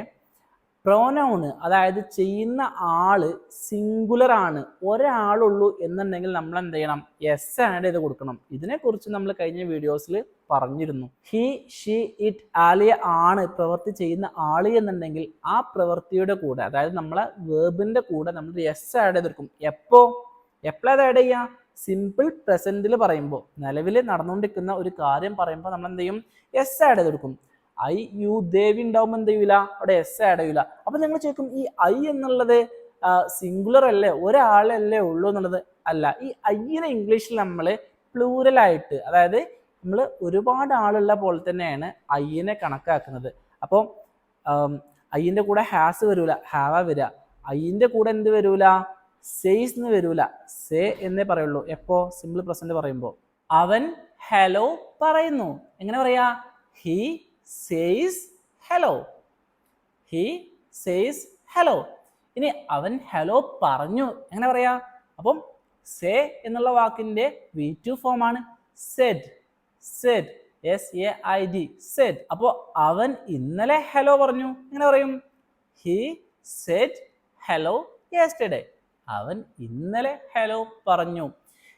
പ്രോനൗണ്, അതായത് ചെയ്യുന്ന ആള് സിംഗുലർ ആണ്, ഒരാളുള്ളൂ എന്നുണ്ടെങ്കിൽ നമ്മൾ എന്ത് ചെയ്യണം? എസ് ആഡ് ചെയ്ത് കൊടുക്കണം. ഇതിനെക്കുറിച്ച് നമ്മൾ കഴിഞ്ഞ വീഡിയോസിൽ പറഞ്ഞിരുന്നു. ഹി, ഷീ, ഇറ്റ്, ആലിയ ആണ് പ്രവൃത്തി ചെയ്യുന്ന ആള് എന്നുണ്ടെങ്കിൽ ആ പ്രവൃത്തിയുടെ കൂടെ, അതായത് നമ്മളെ വേർബിന്റെ കൂടെ നമ്മൾ എസ് ആഡ് ചെയ്ത് കൊടുക്കും. എപ്പോഴത് ആഡ് ചെയ്യുക? സിമ്പിൾ പ്രസന്റിൽ പറയുമ്പോൾ, നിലവിൽ നടന്നുകൊണ്ടിരിക്കുന്ന ഒരു കാര്യം പറയുമ്പോൾ നമ്മൾ എന്ത് ചെയ്യും? എസ് ആഡ് ചെയ്ത് കൊടുക്കും. ഐ, യു, ദേവി ഉണ്ടാവുമ്പോൾ എന്ത് ചെയ്യൂല? അവിടെ എസ് ആഡ് ചെയ്യൂല. അപ്പൊ നിങ്ങൾ ചോദിക്കും, ഈ ഐ എന്നുള്ളത് സിംഗുലർ അല്ലേ, ഒരാളല്ലേ ഉള്ളൂ എന്നുള്ളത്? അല്ല. ഈ ഐനെ ഇംഗ്ലീഷിൽ നമ്മൾ പ്ലൂറൽ ആയിട്ട്, അതായത് നമ്മൾ ഒരുപാട് ആളുള്ള പോലെ തന്നെയാണ് ഐനെ കണക്കാക്കുന്നത്. അപ്പോൾ ഐന്റെ കൂടെ ഹാസ് വരൂല, ഹാവ വരിക. ഐന്റെ കൂടെ എന്ത് വരൂല? സേസ് എന്ന് വരൂല, സേ എന്നേ പറയുള്ളൂ. എപ്പോ? സിമ്പിൾ പ്രസന്റ് പറയുമ്പോൾ. അവൻ ഹലോ പറയുന്നു. എങ്ങനെ പറയാ? He says hello. ഇനി അവൻ ഹലോ പറഞ്ഞു. എങ്ങനെ പറയാ? അപ്പം സേ എന്നുള്ള വാക്കിന്റെ V2 ഫോം ആണ് സെഡ്. SAID, Z. അപ്പോ അവൻ ഇന്നലെ ഹലോ പറഞ്ഞു. എങ്ങനെ പറയും? He said hello yesterday. അവൻ ഇന്നലെ ഹലോ പറഞ്ഞു.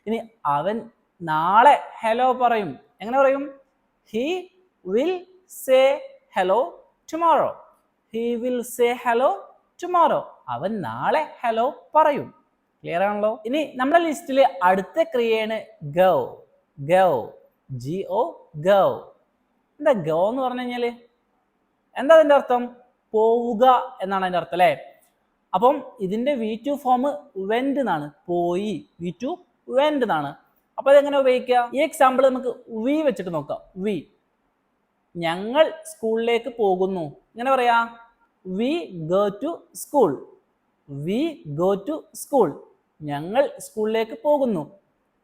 ഇനി അവൻ നാളെ ഹലോ പറയും. എങ്ങനെ പറയും? He will say hello tomorrow. അവൻ നാളെ ഹലോ പറയും. ക്ലിയർ ആണല്ലോ. ഇനി നമ്മുടെ ലിസ്റ്റിൽ അടുത്ത ക്രിയയാണ് ഗോ. ഗോ. എന്താ ഗോ എന്ന് പറഞ്ഞു കഴിഞ്ഞാല്? എന്താ അതിന്റെ അർത്ഥം? പോവുക എന്നാണ് അതിന്റെ അർത്ഥം, അല്ലെ? അപ്പം ഇതിന്റെ V2 ഫോം വെന്റ് എന്നാണ്. പോയി. V2 വെന്റ് എന്നാണ്. അപ്പൊ അതെങ്ങനെ ഉപയോഗിക്കുക? ഈ എക്സാമ്പിൾ നമുക്ക് വി വെച്ചിട്ട് നോക്കാം. വി, ഞങ്ങൾ സ്കൂളിലേക്ക് പോകുന്നു. എങ്ങനെ പറയാ? We go to school. ഞങ്ങൾ സ്കൂളിലേക്ക് പോകുന്നു.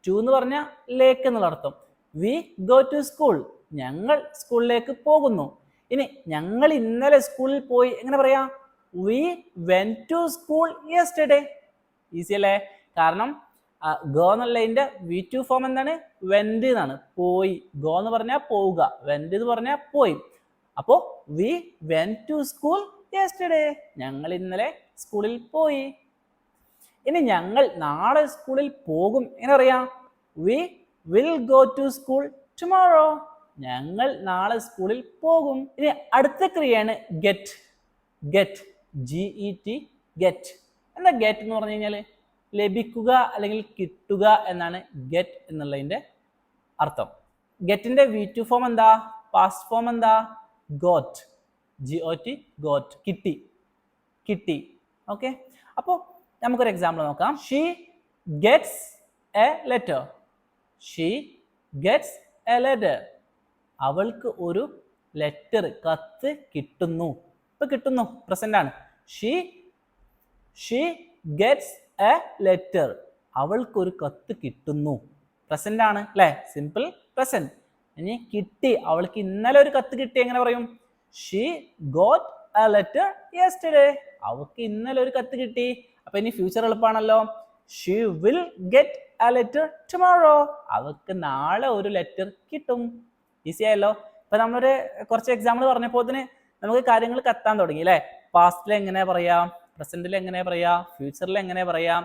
ടു എന്ന് പറഞ്ഞാൽ ലേക്ക് എന്നുള്ള അർത്ഥം. We go to school. ഞങ്ങൾ സ്കൂളിലേക്ക് പോകുന്നു. ഇനി ഞങ്ങൾ ഇന്നലെ സ്കൂളിൽ പോയി. എങ്ങനെ പറയാ? We went to school yesterday. Easy അല്ലേ? കാരണം ഗോ എന്നുള്ളതിന്റെ V2 ഫോം എന്താണ്? വെന്റ് എന്നാണ്. പോയി. ഗോ എന്ന് പറഞ്ഞാൽ പോവുക, വെന്റ് എന്ന് പറഞ്ഞാൽ പോയി. അപ്പോൾ we went to school yesterday, ഞങ്ങൾ ഇന്നലെ സ്കൂളിൽ പോയി. ഇനി ഞങ്ങൾ നാളെ സ്കൂളിൽ പോകും എങ്ങനെ പറയാം? We will go to school tomorrow, ഞങ്ങൾ നാളെ സ്കൂളിൽ പോകും. ഇനി അടുത്ത ക്രിയയാണ് ഗെറ്റ്. Get, GET, get. എന്താ ഗെറ്റ് എന്ന് പറഞ്ഞു കഴിഞ്ഞാൽ ലഭിക്കുക അല്ലെങ്കിൽ കിട്ടുക എന്നാണ് ഗെറ്റ് എന്നുള്ളതിന്റെ അർത്ഥം. ഗെറ്റിന്റെ V2 ഫോം എന്താ? പാസ്റ്റ് ഫോം എന്താ? ഗോട്ട്, GOT, ഗോട്ട്, കിട്ടി, കിട്ടി. ഓക്കെ, അപ്പോൾ നമുക്കൊരു എക്സാമ്പിൾ നോക്കാം. She gets A letter. She gets A letter. അവൾക്ക് ഒരു ലെറ്റർ, കത്ത് കിട്ടുന്നു. ഇപ്പൊ കിട്ടുന്നു പ്രസന്റ് ആണ്. She gets A letter. അവൾക്കൊരു കത്ത് കിട്ടുന്നു. പ്രസന്റ് ആണ് അല്ലെ? Simple present. ഇനി കിട്ടി, അവൾക്ക് ഇന്നലെ ഒരു കത്ത് കിട്ടി എങ്ങനെ പറയും? She got A letter yesterday. അവൾക്ക് ഇന്നലെ ഒരു കത്ത് കിട്ടി. അപ്പൊ ഇനി ഫ്യൂച്ചർ എളുപ്പമാണല്ലോ. She will get a letter tomorrow. അവൾക്ക് നാളെ ഒരു ലെറ്റർ കിട്ടും. ഈസി ആയല്ലോ. ഇപ്പൊ നമ്മളൊരു കുറച്ച് എക്സാമ്പിൾ പറഞ്ഞപ്പോൾ നമുക്ക് കാര്യങ്ങൾ കത്താൻ തുടങ്ങി അല്ലെ? പാസ്റ്റിൽ എങ്ങനെ പറയാം, പ്രസന്റിൽ എങ്ങനെ പറയാം, ഫ്യൂച്ചറിൽ എങ്ങനെ പറയാം,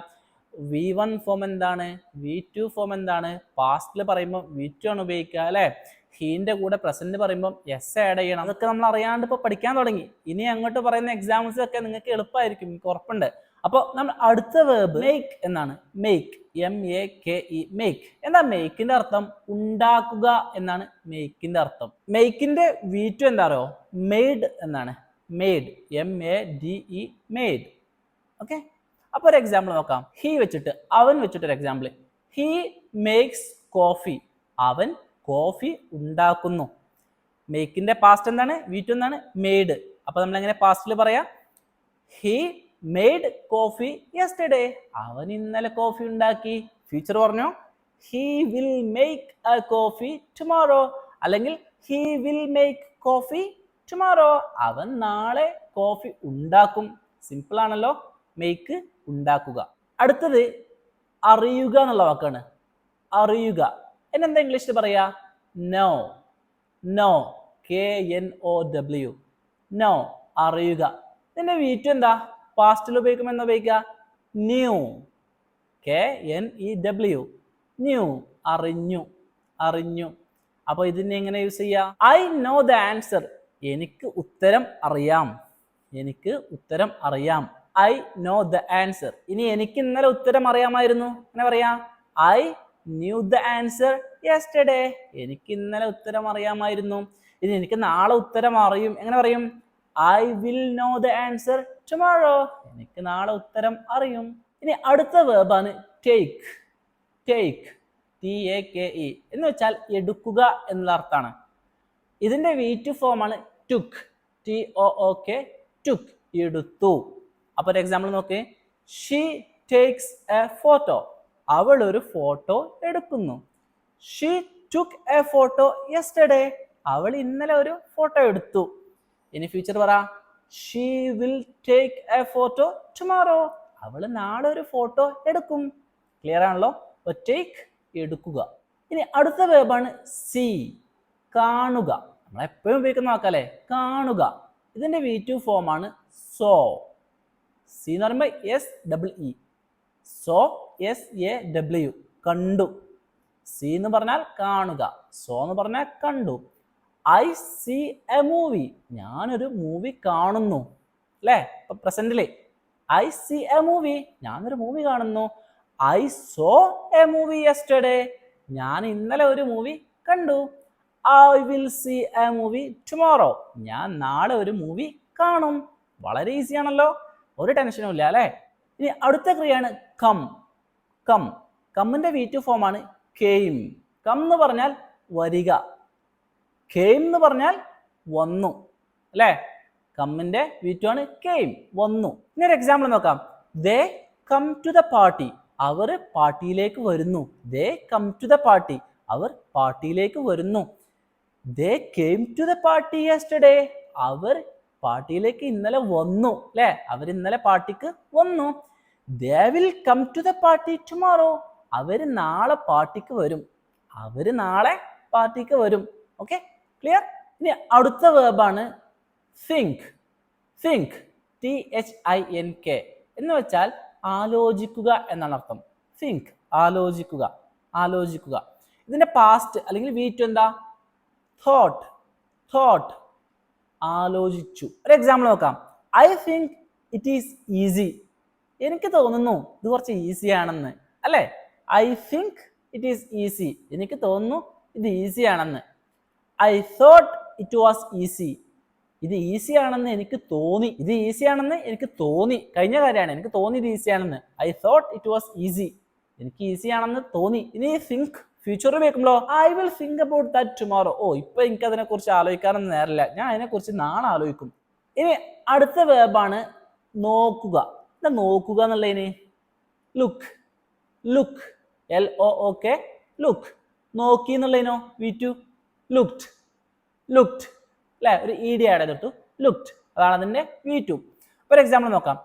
V1 ഫോം എന്താണ്, V2 ഫോം എന്താണ്, പാസ്റ്റിൽ പറയുമ്പോൾ V2 ആണ് ഉപയോഗിക്കുക അല്ലെ? ഹീന്റെ കൂടെ പ്രസന്റ് പറയുമ്പോൾ എസ് ആഡ് ചെയ്യണം. അതൊക്കെ നമ്മൾ അറിയാണ്ട് ഇപ്പൊ പഠിക്കാൻ തുടങ്ങി. ഇനി അങ്ങോട്ട് പറയുന്ന എക്സാംസ് ഒക്കെ നിങ്ങൾക്ക് എളുപ്പമായിരിക്കും, എനിക്ക് ഉറപ്പുണ്ട്. അപ്പോൾ നമ്മൾ അടുത്ത വേർബ് മേക്ക് എന്നാണ്. Make, MEAKE, make. എന്താ മേക്കിന്റെ അർത്ഥം? ഉണ്ടാക്കുക എന്നാണ് മേക്കിന്റെ അർത്ഥം. മേക്കിന്റെ V2 എന്താ അറിയോ? മെയ്ഡ് എന്നാണ്. Made, MADE, made. ഓക്കെ, അപ്പോൾ ഒരു എക്സാമ്പിൾ നോക്കാം. ഹീ വെച്ചിട്ട്, അവൻ വെച്ചിട്ട് ഒരു എക്സാമ്പിൾ. He makes coffee. അവൻ കോഫി ഉണ്ടാക്കുന്നു. മേക്കിന്റെ പാസ്റ്റ് എന്താണ്? V2 എന്താണ്? മെയ്ഡ്. അപ്പൊ നമ്മൾ എങ്ങനെ പാസ്റ്റിൽ പറയാം? He made coffee yesterday. അവൻ ഇന്നലെ കോഫി ഉണ്ടാക്കി. ഫ്യൂച്ചർ പറഞ്ഞോ? He will make a coffee tomorrow, അല്ലെങ്കിൽ he will make coffee tomorrow. അവൻ നാളെ കോഫി ഉണ്ടാക്കും. സിമ്പിൾ ആണല്ലോ, മേക്ക്, ഉണ്ടാക്കുക. അടുത്തത് അറിയുക എന്നുള്ള വാക്കാണ്. അറിയുക എന്നെന്താ ഇംഗ്ലീഷിൽ പറയാ? നോ. നോ, KNOW, നോ, അറിയുക. ഇതിന്റെ V2 എന്താ? പാസ്റ്റിൽ ഉപയോഗിക്കുമ്പോൾ എന്താ ഉപയോഗിക്കുക? ന്യൂ, KNEW, ന്യൂ, അറിഞ്ഞു, അറിഞ്ഞു. അപ്പൊ ഇതിനെ എങ്ങനെ യൂസ് ചെയ്യാം? I know the answer. എനിക്ക് ഉത്തരം അറിയാം. എനിക്ക് ഉത്തരം അറിയാം. I know the answer. ഇനി എനിക്ക് ഇന്നലെ ഉത്തരം അറിയാമായിരുന്നു, എങ്ങനെ പറയാം? I knew the answer yesterday. എനിക്ക് ഇന്നലെ ഉത്തരം അറിയാമായിരുന്നു. ഇനി എനിക്ക് നാളെ ഉത്തരം അറിയും, എങ്ങനെ പറയും? I will know the answer tomorrow. എനിക്ക് നാളെ ഉത്തരം അറിയും. ഇനി അടുത്ത വേർബാണ് ടേക്ക്. ടേക്ക്, TAKE എന്ന് വെച്ചാൽ എടുക്കുക എന്നുള്ള അർത്ഥമാണ്. ഇതിന്റെ V2 ഫോമാണ് ടുക്ക്, TOOK, ടുക്ക്, എടുത്തു. അപ്പൊ ഒരു എക്സാമ്പിൾ നോക്ക്. She takes A photo. അവൾ ഒരു ഫോട്ടോ എടുക്കുന്നു. She took A photo yesterday. അവൾ ഇന്നലെ ഒരു ഫോട്ടോ എടുത്തു. ഇനി ഫ്യൂച്ചർ പറ. She will take A photo tomorrow. അവൾ നാളെ ഒരു ഫോട്ടോ എടുക്കും. ക്ലിയർ ആണല്ലോ? ടേക്ക്, എടുക്കുക. ഇനി അടുത്ത വേർബാണ് സീ, കാണുക. നമ്മൾ എപ്പോഴും ഉപയോഗിക്കുന്ന വാക്കല്ലേ, കാണുക. ഇതിന്റെ V2 ഫോമാണ് സോ. സി എന്ന് പറയുമ്പോൾ SEE, സോ, SAW, കണ്ടു. സി എന്ന് പറഞ്ഞാൽ കാണുക, സോ എന്ന് പറഞ്ഞാൽ കണ്ടു. I see a movie. ഞാനൊരു മൂവി കാണുന്നു അല്ലേ? ഇപ്പൊ പ്രസന്റില് ഐ സീ എ മൂവി, ഞാനൊരു മൂവി കാണുന്നു. I saw a movie yesterday. ഞാൻ ഇന്നലെ ഒരു മൂവി കണ്ടു. I will see a movie tomorrow. ഞാൻ നാളെ ഒരു മൂവി കാണും. വളരെ ഈസി ആണല്ലോ, ഒരു ടെൻഷനും ഇല്ല അല്ലേ? ഇനി അടുത്ത ക്രിയയാണ് കം. കം, കമ്മിന്റെ V2 ഫോമാണ് കെയിം. കം എന്ന് പറഞ്ഞാൽ വരിക, കെയിം എന്ന് പറഞ്ഞാൽ വന്നു അല്ലേ? കമ്മിന്റെ V2 ആണ് കെയിം, വന്നു. ഇനി ഒരു എക്സാമ്പിൾ നോക്കാം. They come to the party. അവർ പാർട്ടിയിലേക്ക് വരുന്നു. They come to the party. അവർ പാർട്ടിയിലേക്ക് വരുന്നു. They came to the party yesterday. അവർ പാർട്ടിയിലേക്ക് ഇന്നലെ വന്നു അല്ലേ? അവർ ഇന്നലെ പാർട്ടിക്ക് വന്നു. They will come to the party tomorrow. അവര് നാളെ പാർട്ടിക്ക് വരും. അവര് നാളെ പാർട്ടിക്ക് വരും. Okay, clear? ഇനി അടുത്ത വേർബാണ് think. think, THINK എന്ന് വെച്ചാൽ ആലോചിക്കുക എന്നാണ് അർത്ഥം. think, ആലോചിക്കുക, ആലോചിക്കുക. ഇതിന്റെ പാസ്റ്റ് അല്ലെങ്കിൽ V2 എന്താ? thought, thought, ആലോചിച്ചു. ഒരു എക്സാമ്പിൾ നോക്കാം. I think it is easy. എനിക്ക് തോന്നുന്നു ഇത് കുറച്ച് ഈസി ആണെന്ന്, അല്ലേ? I think it is easy. എനിക്ക് തോന്നുന്നു ഇത് ഈസി ആണെന്ന്. I thought it was easy. ഇത് ഈസി ആണെന്ന് എനിക്ക് തോന്നി. ഇത് ഈസി ആണെന്ന് എനിക്ക് തോന്നി. കഴിഞ്ഞ കാര്യമാണ്. എനിക്ക് തോന്നി ഇത് ഈസി ആണെന്ന്. I thought it was easy. എനിക്ക് ഈസി ആണെന്ന് തോന്നി. ഇനി think ഫ്യൂച്ചർ ഉപയോഗിക്കുമ്പോൾ I will think about that tomorrow. ഓ, ഇപ്പൊ എനിക്ക് അതിനെ കുറിച്ച് ആലോചിക്കാനൊന്നും നേരില്ല, ഞാൻ അതിനെക്കുറിച്ച് നാളെ ആലോചിക്കും. ഇനി അടുത്ത വേർബാണ് നോക്കുക. എന്താ നോക്കുക എന്നുള്ളതിന്? ലുക്ക്. Look, LOOK, look. നോക്കി എന്നുള്ളതിനോ? V2 looked. ലുക്ഡ് അല്ലെ? ഒരു ED ആഡ് ചെയ്തിട്ടു ലുക്ഡ്. അതാണ് അതിന്റെ V2. ഒരു എക്സാമ്പിൾ നോക്കാം.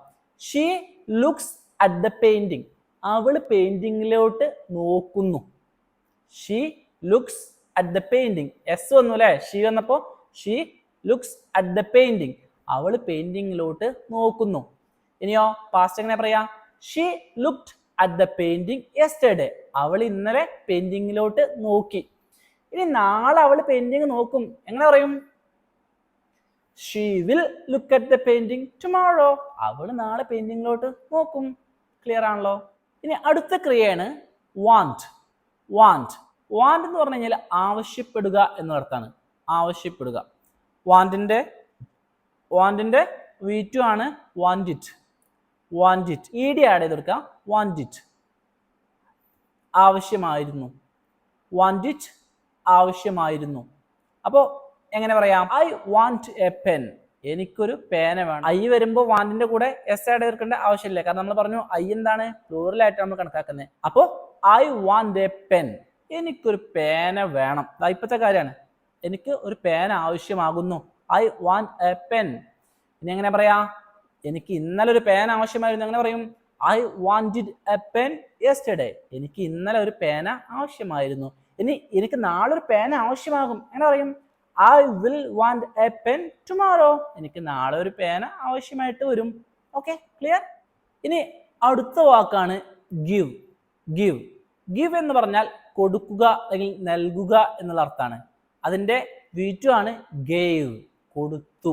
She looks at the painting. അവള് പെയിന്റിങ്ങിലോട്ട് നോക്കുന്നു. She looks at the painting. S വന്നു അല്ലെ? ഷീ വന്നപ്പോ she looks at the painting. അവള് പെയിന്റിങ്ങിലോട്ട് നോക്കുന്നു. ഇനിയോ പാസ്റ്റ് എങ്ങനെ പറയാ? She looked at the painting yesterday. അവൾ ഇന്നലെ പെയിന്റിങ്ങിലോട്ട് നോക്കി. ഇനി നാളെ അവൾ പെയിന്റിങ് നോക്കും. എങ്ങനെ പറയും? She will look at the painting tomorrow. അവൾ നാളെ പെയിന്റിങ്ങിലോട്ട് നോക്കും. ക്ലിയർ ആണല്ലോ? ഇനി അടുത്ത ക്രിയയാണ് വാണ്ട്. വാണ്ട്. വാണ്ട് എന്ന് പറഞ്ഞു കഴിഞ്ഞാൽ ആവശ്യപ്പെടുക എന്നർത്ഥമാണ്. ആവശ്യപ്പെടുക. വാണ്ടിന്റെ V2 ആണ് want it. want it. ED add ചെയ്ത് കൊടുക്കാം. want it, ആവശ്യമായിരുന്നു. want it, ആവശ്യമായിരുന്നു. അപ്പോൾ എങ്ങനെ പറയാം? I want a pen. എനിക്കൊരു പേന വേണം. I വരുമ്പോൾ വാണ്ടിന്റെ കൂടെ S ആഡ് ചെയ്തിരിക്കേണ്ട ആവശ്യമില്ല. കാരണം നമ്മൾ പറഞ്ഞു I എന്താണ്? പ്ലൂറൽ ആയിട്ട് നമ്മൾ കണക്കാക്കുന്നത്. അപ്പോൾ I want a pen. എനിക്കൊരു പേന വേണം. ഇപ്പോഴത്തെ കാര്യമാണ്. എനിക്ക് ഒരു പേന ആവശ്യമാകുന്നു. I want a pen. ഇനി എങ്ങനെ പറയാ? എനിക്ക് ഇന്നലെ ഒരു പേന ആവശ്യമായിരുന്നു. എങ്ങനെ പറയും? I wanted a pen yesterday. എനിക്ക് ഇന്നലെ ഒരു പേന ആവശ്യമായിരുന്നു. ഇനി എനിക്ക് നാളെ ഒരു പേന ആവശ്യമാകും. എങ്ങനെ പറയും? I will want a pen tomorrow. എനിക്ക് നാളെ ഒരു പേന ആവശ്യമായിട്ട് വരും. Okay, clear? ഇനി അടുത്ത വാക്കാണ് give. give. give എന്ന് പറഞ്ഞാൽ കൊടുക്കുക അല്ലെങ്കിൽ നൽകുക എന്നുള്ള അർത്ഥമാണ്. അതിന്റെ V2 ആണ് gave. കൊടുത്തു.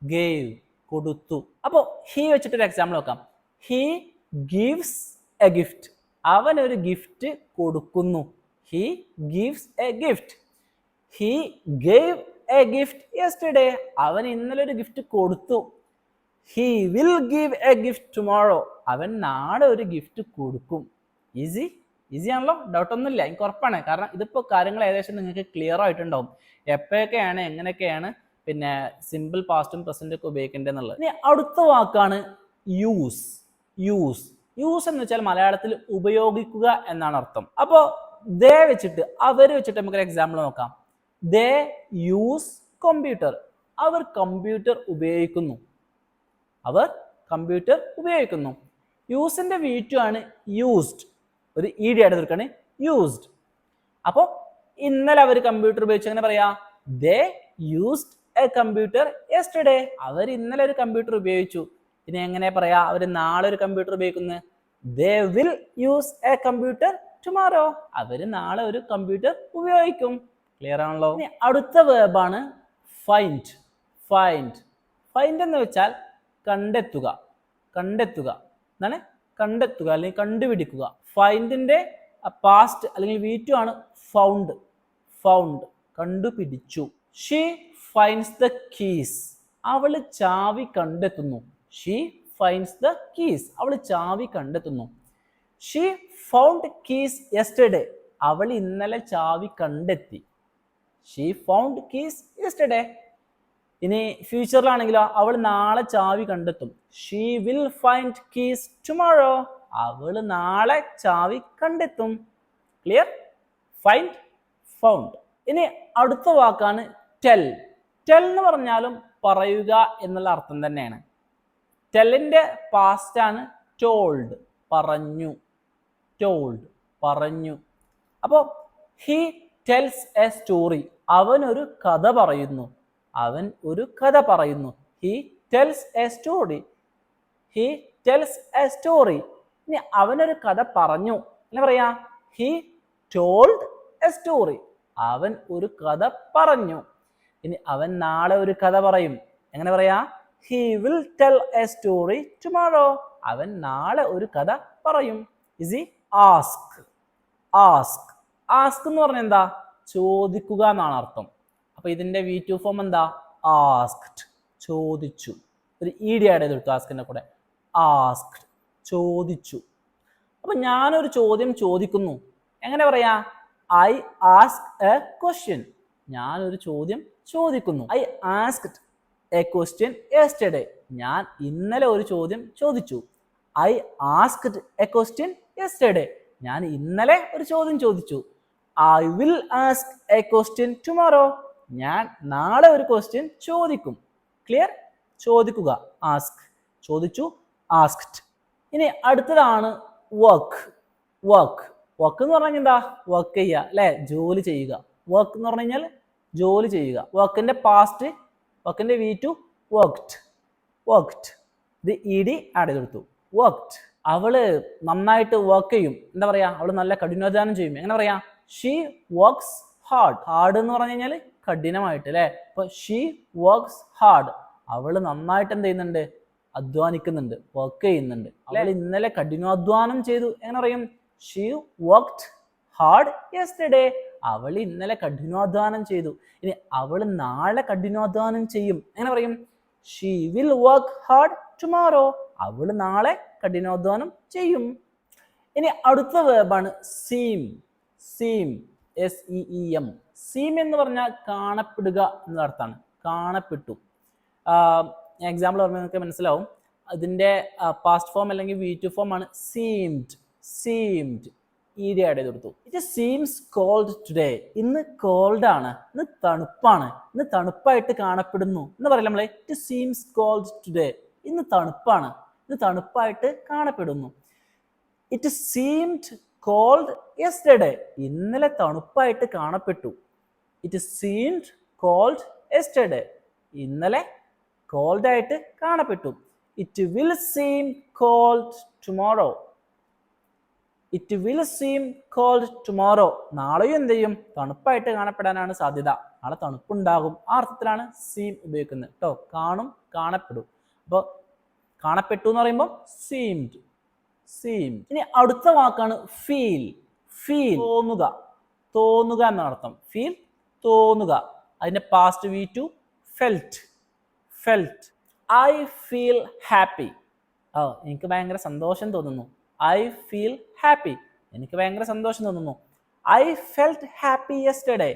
gave, കൊടുത്തു. അപ്പോൾ he വെച്ചിട്ടൊരു എക്സാമ്പിൾ നോക്കാം. he gives a gift. അവൻ ഒരു ഗിഫ്റ്റ് കൊടുക്കുന്നു. he gives a gift. he gave a gift yesterday. അവൻ ഇന്നലെ ഒരു ഗിഫ്റ്റ് കൊടുത്തു. he will give a gift tomorrow. അവൻ നാളെ ഒരു ഗിഫ്റ്റ് കൊടുക്കും. ഈസി ആണല്ലോ? ഡൗട്ട് ഒന്നുമില്ല, എനിക്ക് ഉറപ്പാണ്. കാരണം ഇതിപ്പോൾ കാര്യങ്ങൾ ഏകദേശം നിങ്ങൾക്ക് ക്ലിയർ ആയിട്ടുണ്ടാവും. എപ്പോഴൊക്കെയാണ് എങ്ങനെയൊക്കെയാണ് പിന്നെ സിമ്പിൾ പാസ്റ്റും പ്രസന്റും ഒക്കെ ഉപയോഗിക്കേണ്ടതെന്നുള്ളത്. ഇനി അടുത്ത വാക്കാണ് യൂസ്. യൂസ്. യൂസ് എന്ന് വെച്ചാൽ മലയാളത്തിൽ ഉപയോഗിക്കുക എന്നാണ് അർത്ഥം. അപ്പോൾ ദേ വെച്ചിട്ട്, അവർ വെച്ചിട്ട് നമുക്കൊരു എക്സാമ്പിൾ നോക്കാം. They use computer. അവർ കമ്പ്യൂട്ടർ ഉപയോഗിക്കുന്നു. അവർ കമ്പ്യൂട്ടർ ഉപയോഗിക്കുന്നു. യൂസിന്റെ V2 ആണ് യൂസ്ഡ്. ഒരു ED ആയിട്ട് തീർക്കാണ് യൂസ്ഡ്. അപ്പോൾ ഇന്നലെ അവർ കമ്പ്യൂട്ടർ ഉപയോഗിച്ചു. എങ്ങനെ പറയാ? They used a computer yesterday. അവർ ഇന്നലെ ഒരു കമ്പ്യൂട്ടർ ഉപയോഗിച്ചു. ഇനി എങ്ങനെ പറയാ? അവർ നാളെ ഒരു കമ്പ്യൂട്ടർ ഉപയോഗിക്കുന്നത്? They will use a computer tomorrow. അവർ നാളെ ഒരു കമ്പ്യൂട്ടർ ഉപയോഗിക്കും. ക്ലിയർ ആണല്ലോ? ഇനി അടുത്ത വേർബാണ് ഫൈൻഡ്. ഫൈൻഡ്. ഫൈൻഡ് എന്ന് വെച്ചാൽ കണ്ടെത്തുക. കണ്ടെത്തുക എന്താണ്? കണ്ടെത്തുക അല്ലെങ്കിൽ കണ്ടുപിടിക്കുക. ഫൈൻഡിന്റെ പാസ്റ്റ് അല്ലെങ്കിൽ V2 ആണ് ഫൗണ്ട്. ഫൗണ്ട്, കണ്ടുപിടിച്ചു. She finds the keys. അവള് ചാവി കണ്ടെത്തുന്നു. She finds the keys. അവള് ചാവി കണ്ടെത്തുന്നു. She found keys yesterday. അവൾ ഇന്നലെ ചാവി കണ്ടെത്തി. She found keys yesterday. ഇനി ഫ്യൂച്ചറിലാണെങ്കിലോ അവൾ നാളെ ചാവി കണ്ടെത്തും. She will find keys tomorrow. അവൾ നാളെ ചാവി കണ്ടെത്തും. ക്ലിയർ? Find, found. ഇനി അടുത്ത വാക്കാണ് ടെൽ. ടെൽ എന്ന് പറഞ്ഞാലും പറയുക എന്നുള്ള അർത്ഥം തന്നെയാണ്. ടെല്ലിന്റെ പാസ്റ്റ് ആണ് ടോൾഡ്. പറഞ്ഞു. ടോൾഡ്, പറഞ്ഞു. അപ്പോൾ ഹി ടെൽസ് എ സ്റ്റോറി. അവൻ ഒരു കഥ പറയുന്നു. അവൻ ഒരു കഥ പറയുന്നു. He tells A story. He tells A story. ഇനി അവനൊരു കഥ പറഞ്ഞു. എന്താ പറയാ? He told A story. അവൻ ഒരു കഥ പറഞ്ഞു. ഇനി അവൻ നാളെ ഒരു കഥ പറയും. എങ്ങനെ പറയാ? He will tell A story tomorrow. അവൻ നാളെ ഒരു കഥ പറയും. EC ask. ആസ്ക്. ആസ്ക് എന്ന് പറഞ്ഞാൽ എന്താ? ചോദിക്കുക എന്നാണ് അർത്ഥം. അപ്പൊ ഇതിന്റെ V2 ഫോം എന്താ? ആസ്ക്ഡ്. ചോദിച്ചു. ഒരു ഇ ഡി ആഡ് ചെയ്തെടുത്തു ആസ്കിന്റെ കൂടെ. ആസ്ക്ഡ്. ചോദിച്ചു. അപ്പൊ ഞാനൊരു ചോദ്യം ചോദിക്കുന്നു. എങ്ങനെ പറയാ? I ask A question. ഞാനൊരു ചോദ്യം ചോദിക്കുന്നു. I asked A question yesterday. ഞാൻ ഇന്നലെ ഒരു ചോദ്യം ചോദിച്ചു. I asked A question yesterday. ഞാൻ ഇന്നലെ ഒരു ചോദ്യം ചോദിച്ചു. I will ask A question tomorrow. ഞാൻ നാളെ ഒരു ക്വസ്റ്റ്യൻ ചോദിക്കും. ക്ലിയർ? ചോദിക്കുക. ആസ്ക്. ചോദിച്ചു. ആസ്ക്ഡ്. ഇനി അടുത്തതാണ് വർക്ക്. വർക്ക്. വർക്ക് എന്ന് പറഞ്ഞു കഴിഞ്ഞാൽ എന്താ? വർക്ക് ചെയ്യുക അല്ലെ? ജോലി ചെയ്യുക. വർക്ക് എന്ന് പറഞ്ഞു കഴിഞ്ഞാൽ ജോലി ചെയ്യുക. വർക്കിന്റെ പാസ്റ്റ്, വർക്കിന്റെ V2 വർക്ക്ഡ്. വർക്ക്ഡ്. ഇത് ED ആഡ് ചെയ്തെടുത്തു. വർക്ക്ഡ്. അവള് നന്നായിട്ട് വർക്ക് ചെയ്യും. എന്താ പറയാ? അവള് നല്ല കഠിനാധ്വാനം ചെയ്യും. എങ്ങനെ പറയാ? She works hard. ഹാർഡ് എന്ന് പറഞ്ഞു കഴിഞ്ഞാൽ കഠിനമായിട്ട് അല്ലെ? അപ്പൊ ഷീ വർക്ക്സ് ഹാർഡ്. അവള് നന്നായിട്ട് എന്ത് ചെയ്യുന്നുണ്ട്? അധ്വാനിക്കുന്നുണ്ട്, വർക്ക് ചെയ്യുന്നുണ്ട്. അവൾ ഇന്നലെ കഠിനാധ്വാനം ചെയ്തു. എങ്ങനെ പറയും? She worked hard yesterday. അവൾ ഇന്നലെ കഠിനാധ്വാനം ചെയ്തു. ഇനി അവൾ നാളെ കഠിനാധ്വാനം ചെയ്യും. എങ്ങനെ പറയും? She will work hard tomorrow. അവൾ നാളെ കഠിനാധ്വാനം ചെയ്യും. ഇനി അടുത്ത വേർബാണ് സീം. സീം. SEEM. സീം എന്ന് പറഞ്ഞാൽ കാണപ്പെടുക എന്ന അർത്ഥമാണ്. കാണപ്പെട്ടു. എക്സാമ്പിൾ പറയുമ്പോൾ നിങ്ങൾക്ക് മനസ്സിലാവും. അതിന്റെ പാസ്റ്റ് ഫോം അല്ലെങ്കിൽ V2 ഫോം ആണ് സീംഡ്. സീംഡ്. ED ആഡ് ചെയ്ത് കൊടുത്തു. It seems cold today. ഇന്ന് കോൾഡ് ആണ്. ഇന്ന് തണുപ്പാണ്. ഇന്ന് തണുപ്പായിട്ട് കാണപ്പെടുന്നു എന്ന് പറയില്ല നമ്മളെ. It seems cold today. ഇന്ന് തണുപ്പാണ്. ഇന്ന് തണുപ്പായിട്ട് കാണപ്പെടുന്നു. It seemed cold yesterday. ഇന്നലെ തണുപ്പായിട്ട് കാണപ്പെട്ടു. It seemed cold yesterday. ഇന്നലെ കോൾഡ് ആയിട്ട് കാണപ്പെട്ടു. It will seem cold tomorrow. It will seem cold tomorrow. നാളെയും എന്ത് ചെയ്യും? തണുപ്പായിട്ട് കാണപ്പെടാനാണ് സാധ്യത. നാളെ തണുപ്പുണ്ടാകും. ആ അർത്ഥത്തിലാണ് സീം ഉപയോഗിക്കുന്നത് കേട്ടോ. കാണും, കാണപ്പെടും. അപ്പോൾ കാണപ്പെട്ടു എന്ന് പറയുമ്പോൾ സീംഡ്. സീം. ഇനി അടുത്ത വാക്കാണ് ഫീൽ. ഫീൽ. തോന്നുക. തോന്നുക എന്നാണ് അർത്ഥം. ഫീൽ. തോന്നുക. അതിന്റെ past V2 felt. Felt. I feel happy. എനിക്ക് ഭയങ്കര സന്തോഷം തോന്നുന്നു. I feel happy. എനിക്ക് ഭയങ്കര സന്തോഷം തോന്നുന്നു. I felt happy yesterday.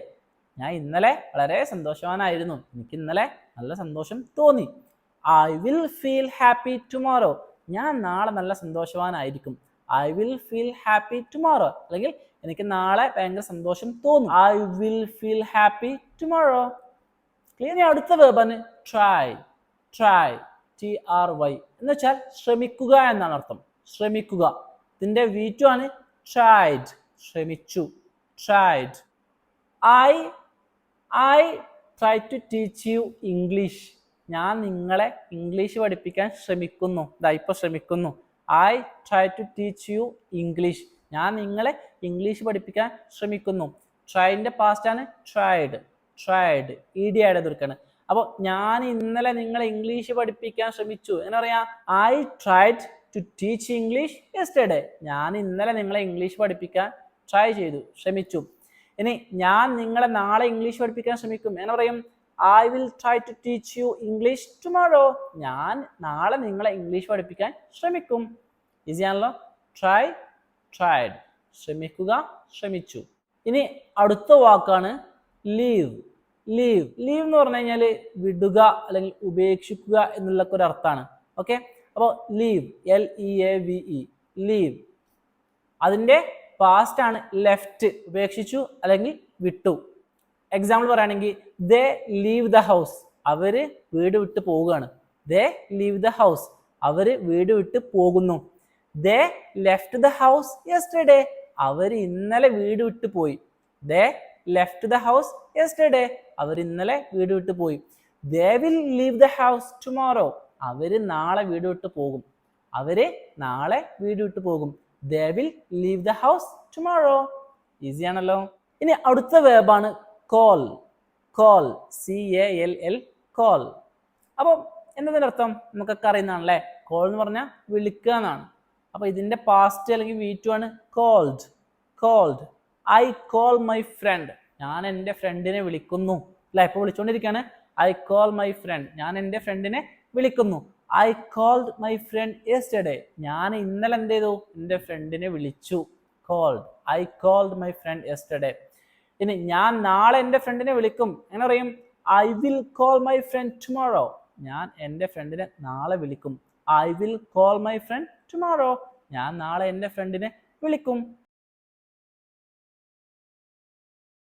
ഞാൻ ഇന്നലെ വളരെ സന്തോഷവാനായിരുന്നു. എനിക്ക് ഇന്നലെ നല്ല സന്തോഷം തോന്നി. I will feel happy tomorrow. ഞാൻ നാളെ നല്ല സന്തോഷവാനായിരിക്കും. I will feel happy tomorrow. അല്ലെങ്കിൽ എനിക്ക് നാളെ ഭയങ്കര സന്തോഷം തോന്നും. I will feel happy tomorrow. Clear? അടുത്ത വേർബാണ് ട്രൈ. ട്രൈ. TRY എന്ന് വെച്ചാൽ ശ്രമിക്കുക എന്നാണ് അർത്ഥം. ശ്രമിക്കുക. ഇതിന്റെ V2 ആണ് tried. ശ്രമിച്ചു. tried. I try to teach you English. ഞാൻ നിങ്ങളെ ഇംഗ്ലീഷ് പഠിപ്പിക്കാൻ ശ്രമിക്കുന്നു. ഇപ്പൊ ശ്രമിക്കുന്നു. I try to teach you English. ഞാൻ നിങ്ങളെ ഇംഗ്ലീഷ് പഠിപ്പിക്കാൻ ശ്രമിക്കുന്നു. ട്രൈന്റെ പാസ്റ്റ് ആണ് tried. tried. ED ആഡ് ചെയ്തെടുക്കാണ്. അപ്പോൾ ഞാൻ ഇന്നലെ നിങ്ങളെ ഇംഗ്ലീഷ് പഠിപ്പിക്കാൻ ശ്രമിച്ചു. എന്താ പറയാ? I tried to teach English yesterday. ഞാൻ ഇന്നലെ നിങ്ങളെ ഇംഗ്ലീഷ് പഠിപ്പിക്കാൻ ട്രൈ ചെയ്തു, ശ്രമിച്ചു. ഇനി ഞാൻ നിങ്ങളെ നാളെ ഇംഗ്ലീഷ് പഠിപ്പിക്കാൻ ശ്രമിക്കും. എങ്ങനെ പറയും? I will try to teach you English tomorrow. ഞാൻ നാളെ നിങ്ങളെ ഇംഗ്ലീഷ് പഠിപ്പിക്കാൻ ശ്രമിക്കും. ഈസി ആണല്ലോ. Try, tried. ശ്രമിക്കുക, ശ്രമിച്ചു. ഇനി അടുത്ത വാക്കാണ് ലീവ്. ലീവ്. ലീവ് എന്ന് പറഞ്ഞു കഴിഞ്ഞാൽ വിടുക അല്ലെങ്കിൽ ഉപേക്ഷിക്കുക എന്നുള്ള ഒരു അർത്ഥമാണ്. ഓക്കെ. അപ്പോൾ ലീവ്. LEAVE. ലീവ്. അതിന്റെ പാസ്റ്റ് ആണ് ലെഫ്റ്റ്. ഉപേക്ഷിച്ചു അല്ലെങ്കിൽ വിട്ടു. എക്സാമ്പിൾ പറയുകയാണെങ്കിൽ ദേ ലീവ് ദ ഹൗസ്. അവര് വീട് വിട്ട് പോവുകയാണ്. ദേ ലീവ് ദ ഹൗസ്. അവര് വീട് വിട്ട് പോകുന്നു. They left the house yesterday. അവര് ഇന്നലെ വീട് വിട്ട് പോയി. They left the house yesterday. അവർ ഇന്നലെ വീട് വിട്ടു പോയി. They will leave the house tomorrow. അവര് നാളെ വീട് വിട്ടു പോകും. അവര് നാളെ വീട് വിട്ടു പോകും. They will leave the house tomorrow. Easy ആണല്ലോ. ഇനി അടുത്ത വേർബാണ് call. Call. CALL. Call. അപ്പോൾ എന്നതിന്റെ അർത്ഥം നമുക്കൊക്കെ അറിയുന്നതാണല്ലേ. കോൾ എന്ന് പറഞ്ഞാൽ വിളിക്കുക എന്നാണ്. അപ്പൊ ഇതിന്റെ പാസ്റ്റ് അല്ലെങ്കിൽ V2 ആണ് called. Called. I call my friend. ഞാൻ എൻ്റെ ഫ്രണ്ടിനെ വിളിക്കുന്നു. അല്ലെ, ഇപ്പൊ വിളിച്ചുകൊണ്ടിരിക്കുകയാണ്. I call my friend. ഞാൻ എൻ്റെ ഫ്രണ്ടിനെ വിളിക്കുന്നു. I called my friend yesterday. ഞാൻ ഇന്നലെ എന്ത് ചെയ്തു? എൻ്റെ ഫ്രണ്ടിനെ വിളിച്ചു. Called. I called my friend yesterday. ഇനി ഞാൻ നാളെ എൻ്റെ ഫ്രണ്ടിനെ വിളിക്കും. എങ്ങനെ പറയും? I will call my friend tomorrow. ഞാൻ എൻ്റെ ഫ്രണ്ടിനെ നാളെ വിളിക്കും. I will call my friend tomorrow. ഞാൻ നാളെ എൻ്റെ ഫ്രണ്ടിനെ വിളിക്കും.